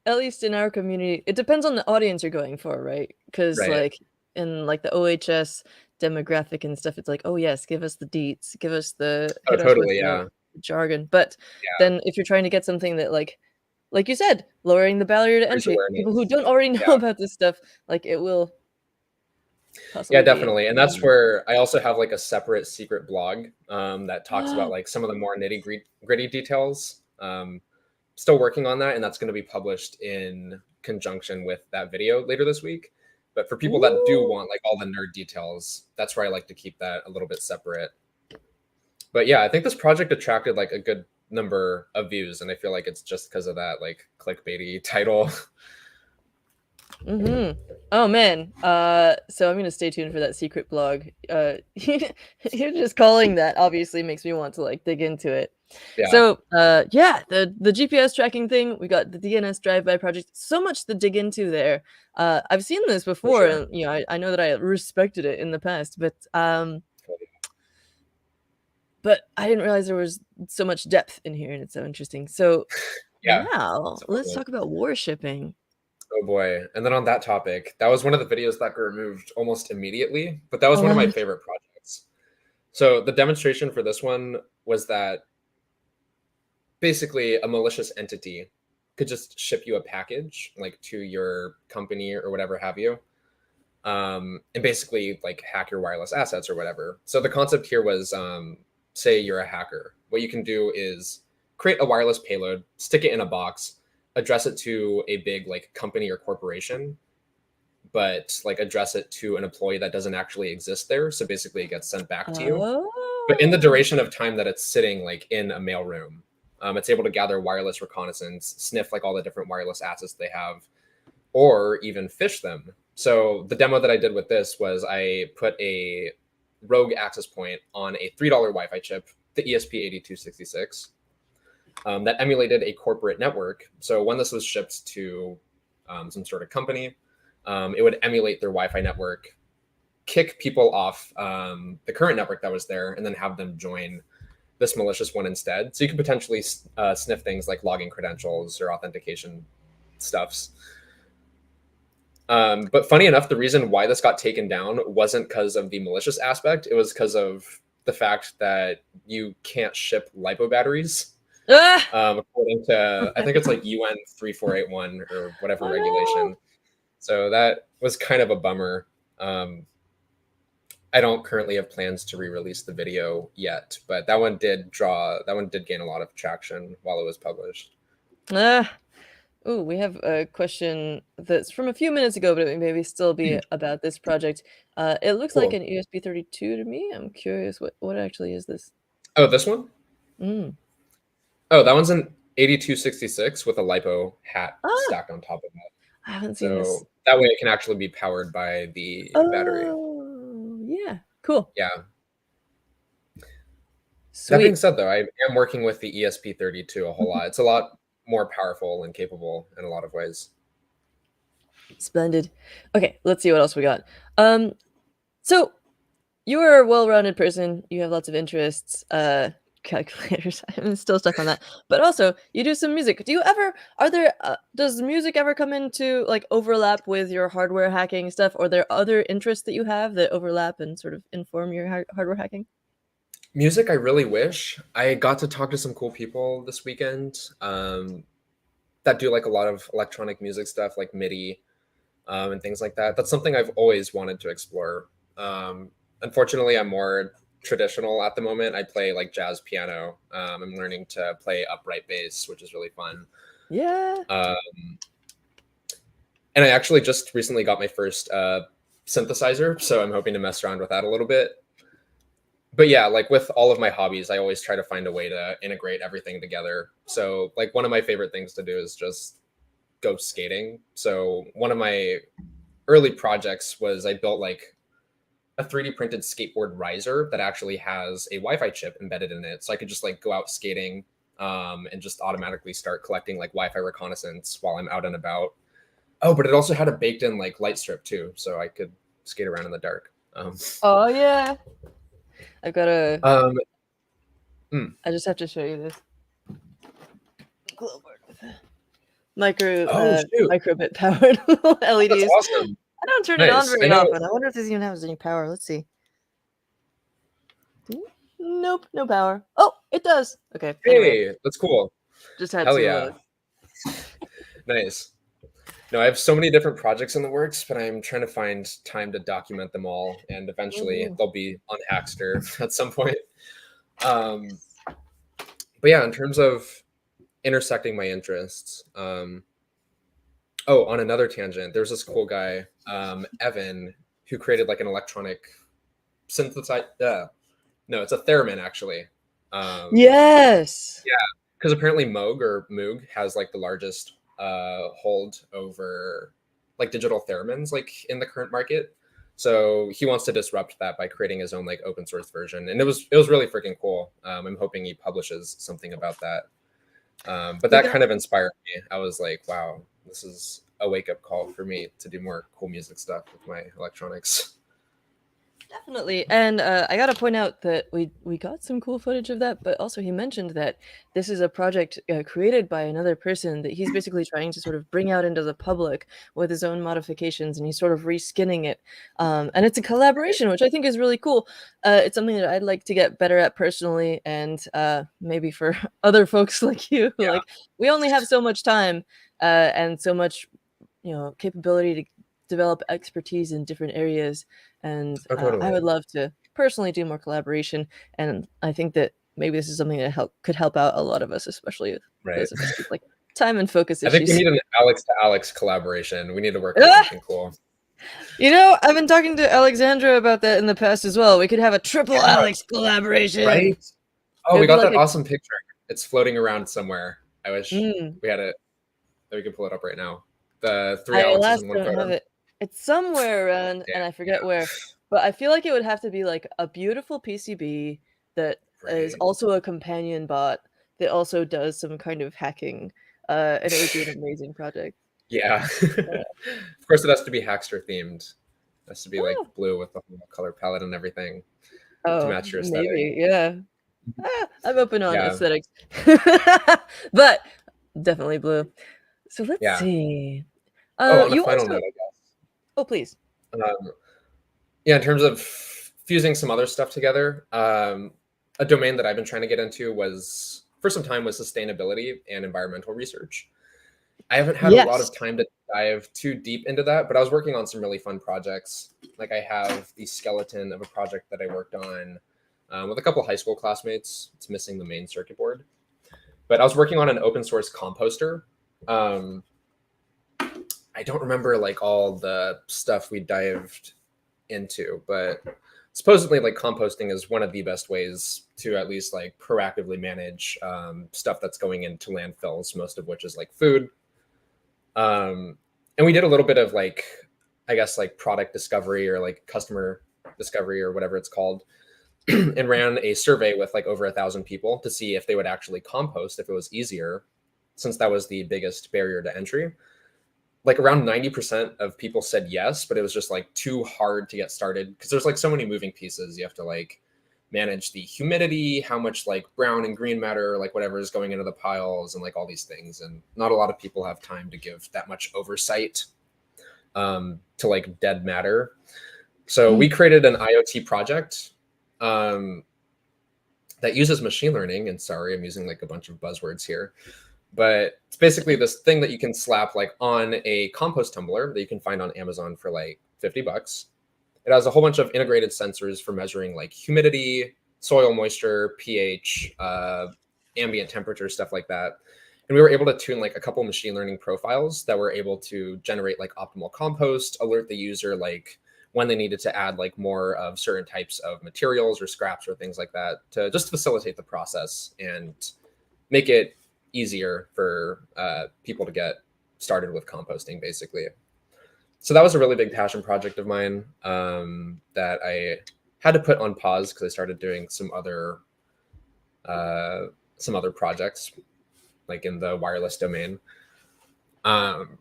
at least in our community, it depends on the audience you're going for, right? Because Right. like in like the OHS demographic and stuff, it's like, oh yes, give us the deets, give us the Oh, hit us with totally. Yeah. the jargon. But Yeah. then if you're trying to get something that like you said, lowering the barrier to Raise entry, people who awareness. don't already know Yeah. about this stuff, like it will Yeah, possibly be definitely. And that's interesting. where I also have like a separate secret blog that talks about like some of the more nitty gritty details. Still working on that, and that's going to be published in conjunction with that video later this week. But for people that do Ooh. want like all the nerd details, that's where I like to keep that a little bit separate. But yeah, I think this project attracted like a good number of views, and I feel like it's just because of that like clickbaity title. Mhm. Oh, man. So I'm gonna stay tuned for that secret blog. You're just calling that obviously makes me want to, like, dig into it. Yeah, So, yeah, the GPS tracking thing, we got the DNS drive-by project, so much to dig into there. I've seen this for before, sure. and, I know that I respected it in the past, but I didn't realize there was so much depth in here, and it's so interesting. So, Yeah, now let's totally. talk about warshipping. Oh boy. And then on that topic, that was one of the videos that got removed almost immediately, but that was one of my What? favorite projects. So the demonstration for this one was that basically a malicious entity could just ship you a package like to your company or whatever have you, and basically like hack your wireless assets or whatever. So the concept here was, say you're a hacker, what you can do is create a wireless payload, stick it in a box, address it to a big like company or corporation, but like address it to an employee that doesn't actually exist there. So basically it gets sent back to you. But in the Oh. duration of time that it's sitting like in a mailroom, It's able to gather wireless reconnaissance, sniff like all the different wireless assets they have, or even fish them. So the demo that I did with this was I put a rogue access point on a $3 Wi-Fi chip, the ESP8266, that emulated a corporate network. So when this was shipped to some sort of company, it would emulate their Wi-Fi network, kick people off the current network that was there, and then have them join this malicious one instead. So you could potentially sniff things like login credentials or authentication stuffs. But funny enough, the reason why this got taken down wasn't because of the malicious aspect. It was because of the fact that you can't ship LiPo batteries. Ah! According to, I think it's like UN 3481 or whatever Oh regulation. no! So that was kind of a bummer. I don't currently have plans to re-release the video yet, but that one did gain a lot of traction while it was published. Ah. Ooh, we have a question that's from a few minutes ago, but it may maybe still be about this project. It looks like Cool. an ESP32 to me. I'm curious what actually is this? Oh, this one? Mm. Oh, that one's an 8266 with a LiPo hat Ah! stacked on top of it. I haven't seen this. So that way it can actually be powered by the battery. Oh, yeah. Cool. Yeah. That being Sweet. said, though, I am working with the ESP32 a whole lot. It's a lot more powerful and capable in a lot of ways. Splendid. Okay, let's see what else we got. So you are a well-rounded person. You have lots of interests. Calculators. I'm still stuck on that. But also, you do some music. Do you ever? Are there? Does music ever come into like overlap with your hardware hacking stuff? Or are there other interests that you have that overlap and sort of inform your hardware hacking? Music, I really wish. I got to talk to some cool people this weekend that do like a lot of electronic music stuff, like MIDI and things like that. That's something I've always wanted to explore. Unfortunately, I'm more traditional at the moment. I play like jazz piano. I'm learning to play upright bass, which is really fun. Yeah. Uh, and I actually just recently got my first synthesizer, so I'm hoping to mess around with that a little bit. But yeah, like with all of my hobbies, I always try to find a way to integrate everything together. So like one of my favorite things to do is just go skating. So one of my early projects was I built like a 3D printed skateboard riser that actually has a Wi-Fi chip embedded in it. So I could just like go out skating and just automatically start collecting like Wi-Fi reconnaissance while I'm out and about. Oh, but it also had a baked in like light strip too. So I could skate around in the dark. Oh yeah. I've got a. Um, mm. I just have to show you this. Glow board with a micro Oh, shoot. microbit powered Oh, that's LEDs. awesome. I don't turn it on Nice. I very know. often. I wonder if this even has any power. Let's see. Nope, no power. Oh, it does. Okay. Anyway, Hey, that's cool. just had Hell to. yeah. Nice. No, I have so many different projects in the works, but I'm trying to find time to document them all, and eventually Mhm. they'll be on Hackster at some point. Um, but yeah, in terms of intersecting my interests, oh, on another tangent, there's this cool guy, Evan, who created like an electronic synthesizer. No, it's a theremin actually. Yes. Yeah, because apparently Moog has like the largest hold over like digital theremins like in the current market. So he wants to disrupt that by creating his own like open source version, and it was really freaking cool. I'm hoping he publishes something about that. But We that got kind of inspired me. I was like, wow, this is a wake up call for me to do more cool music stuff with my electronics. Definitely, and I gotta point out that we got some cool footage of that, but also he mentioned that this is a project created by another person that he's basically trying to sort of bring out into the public with his own modifications, and he's sort of reskinning it. And it's a collaboration, which I think is really cool. It's something that I'd like to get better at personally, and maybe for other folks like you, Yeah. like we only have so much time and so much, capability to develop expertise in different areas, and Oh, I totally. would love to personally do more collaboration, and I think that maybe this is something that could help out a lot of us, especially with Right. those of us with like time and focus I think we issues. need an Alex to Alex collaboration. We need to work on Ah! something cool. I've been talking to Alexandra about that in the past as well. We could have a triple Yeah, Alex collaboration. right? Oh, It we would be got like that a awesome picture. It's floating around somewhere. I wish Mm. we had it. We could pull it up right now. The three I Alexes last in one don't have photo. it. It's somewhere around, Damn. and I forget where, but I feel like it would have to be like a beautiful PCB that is Right. also a companion bot that also does some kind of hacking, and it would be an amazing project. Yeah. Uh, Of course, it has to be Hackster themed. It has to be like oh, blue with the whole color palette and everything to oh, match your aesthetic. maybe, yeah. I'm open on Yeah. aesthetics, but definitely blue. So let's Yeah. see. Oh, on a You final note, also. I guess. Oh, please. Yeah, in terms of fusing some other stuff together, a domain that I've been trying to get into was for some time was sustainability and environmental research. I haven't had a lot Yes. of time to dive too deep into that, but I was working on some really fun projects. Like I have the skeleton of a project that I worked on with a couple high school classmates. It's missing the main circuit board, but I was working on an open source composter. Um, I don't remember like all the stuff we dived into, but supposedly like composting is one of the best ways to at least like proactively manage stuff that's going into landfills, most of which is like food. And we did a little bit of like, I guess like product discovery or like customer discovery or whatever it's called, and ran a survey with like over 1,000 people to see if they would actually compost if it was easier, since that was the biggest barrier to entry. Like around 90% of people said yes, but it was just like too hard to get started because there's like so many moving pieces. You have to like manage the humidity, how much like brown and green matter, like whatever is going into the piles, and like all these things. And not a lot of people have time to give that much oversight to like dead matter. So we Mm. created an IoT project um, that uses machine learning. And sorry, I'm using like a bunch of buzzwords here, but it's basically this thing that you can slap like on a compost tumbler that you can find on Amazon for like $50. It has a whole bunch of integrated sensors for measuring like humidity, soil moisture, pH, ambient temperature, stuff like that. And we were able to tune like a couple machine learning profiles that were able to generate like optimal compost, alert the user like when they needed to add like more of certain types of materials or scraps or things like that to just facilitate the process and make it easier for people to get started with composting, basically. So that was a really big passion project of mine that I had to put on pause because I started doing uh, some other projects like in the wireless domain. Um,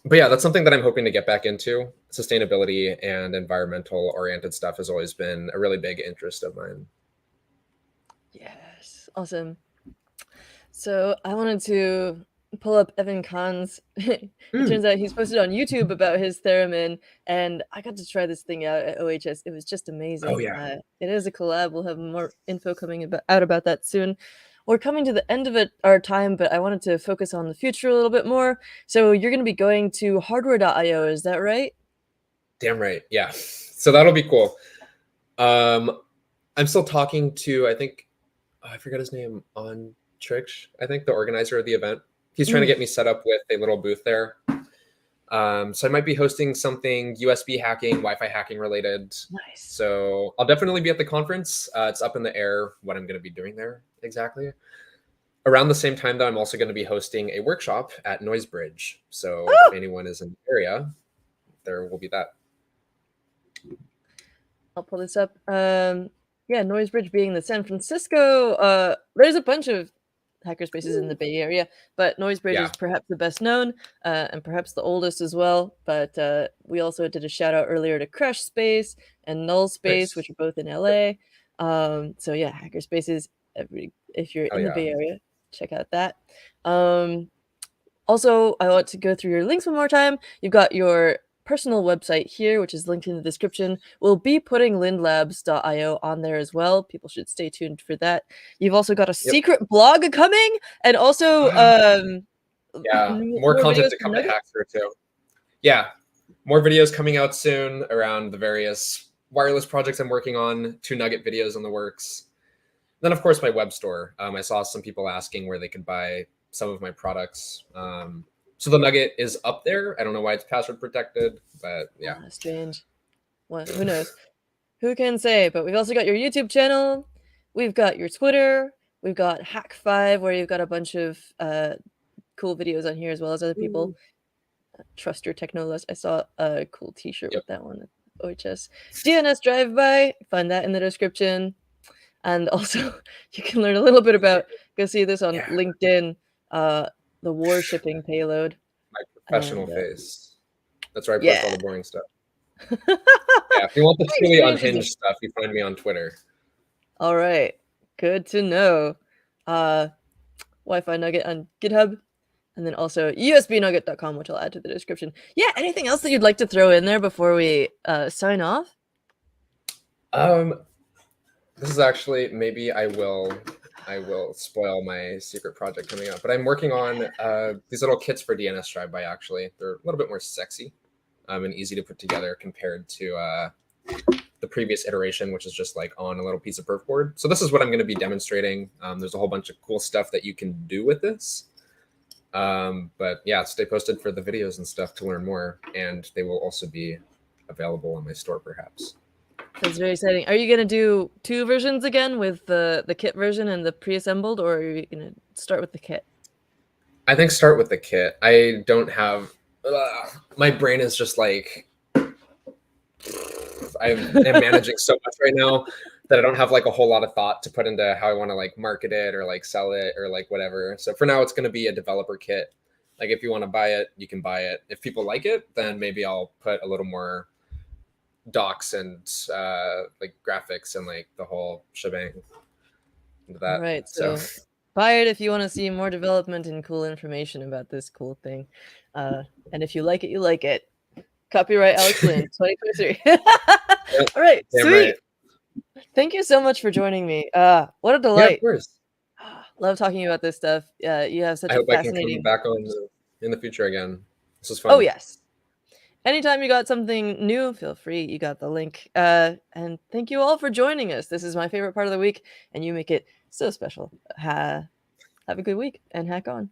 but yeah, that's something that I'm hoping to get back into. Sustainability and environmental oriented stuff has always been a really big interest of mine. Yes. Awesome. So I wanted to pull up Evan Kahn's. It Mm. turns out he's posted on YouTube about his theremin, and I got to try this thing out at OHS. It was just Oh amazing. yeah, It is a collab. We'll have more info coming out about that soon. We're coming to the end of our time, but I wanted to focus on the future a little bit more. So you're going to be going to Hardware.io, is that right? damn right. Yeah, so that'll be cool. Um, I'm still talking to I think I forgot his name on Trix. I think the organizer of the event. He's trying to Mm, get me set up with a little booth there. So I might be hosting something USB hacking, Wi-Fi hacking related. nice. So I'll definitely be at the conference. It's up in the air what I'm going to be doing there exactly. Around the same time, though, I'm also going to be hosting a workshop at Noise Bridge. So if Oh, anyone is in the area, there will be that. I'll pull this up. Yeah, Noisebridge being the San Francisco. There's a bunch of hackerspaces in the Bay Area, but Noisebridge Yeah, is perhaps the best known, and perhaps the oldest as well. But we also did a shout out earlier to Crash Space and Null Space, nice. which are both in Yep. LA. So yeah, hackerspaces. If you're Oh in the yeah. Bay Area, check out that. Um, Also, I want to go through your links one more time. You've got your personal website here, which is linked in the description. We'll be putting lyndlabs.io on there as well. People should stay tuned for that. You've also got a Yep. secret blog coming, and also Yeah, more more content videos to from come to Nugget. Hackster too. Yeah, more videos coming out soon around the various wireless projects I'm working on. 2 Nugget videos in the works. Then, of course, my web store. I saw some people asking where they could buy some of my products. So the Nugget is up there. I don't know why it's password protected, but yeah. Ah, strange. Well, who knows? Who can say? But we've also got your YouTube channel. We've got your Twitter. We've got Hack5, where you've got a bunch of cool videos on here as well as other people. Ooh. Trust your technologist. I saw a cool T-shirt Yep. with that one. OHS DNS drive-by. Find that in the description. And also, you can learn a little bit about. Go see this on Yeah. LinkedIn. Uh, the war shipping payload. My professional And face. That's where I post yeah, all the boring stuff. Yeah, if you want the nice, truly very interesting. unhinged stuff, you find me on Twitter. All right, good to know. Wi-Fi Nugget on GitHub, and then also usbnugget.com, which I'll add to the description. Yeah, anything else that you'd like to throw in there before we sign off? Um, this is actually maybe I will spoil my secret project coming up, but I'm working on these little kits for DNS drive-by. Actually, they're a little bit more sexy and easy to put together compared to the previous iteration, which is just like on a little piece of perf board. So this is what I'm going to be demonstrating. There's a whole bunch of cool stuff that you can do with this. But yeah, stay posted for the videos and stuff to learn more, and they will also be available on my store, perhaps. That's very exciting. Are you gonna do two versions again with the kit version and the pre-assembled, or are you gonna start with the kit? I think start with the kit. I don't have. My brain is just like I am managing so much right now that I don't have like a whole lot of thought to put into how I want to like market it or like sell it or like whatever. So for now, it's going to be a developer kit. Like if you want to buy it, you can buy it. If people like it, then maybe I'll put a little more docs and like graphics and like the whole shebang into All that. right, So so buy it if you want to see more development and cool information about this cool thing. And if you like it, you like it. Copyright Alex Lynd, 2023. yep, All right, damn right. sweet. Thank you so much for joining me. What a Yeah, of delight. course. Love talking about this stuff. You have such I a hope I can come fascinating. back on in the future again. This was Oh, fun. yes. Anytime you got something new, feel free. You got the link. And thank you all for joining us. This is my favorite part of the week, and you make it so special. Have a good week and hack on.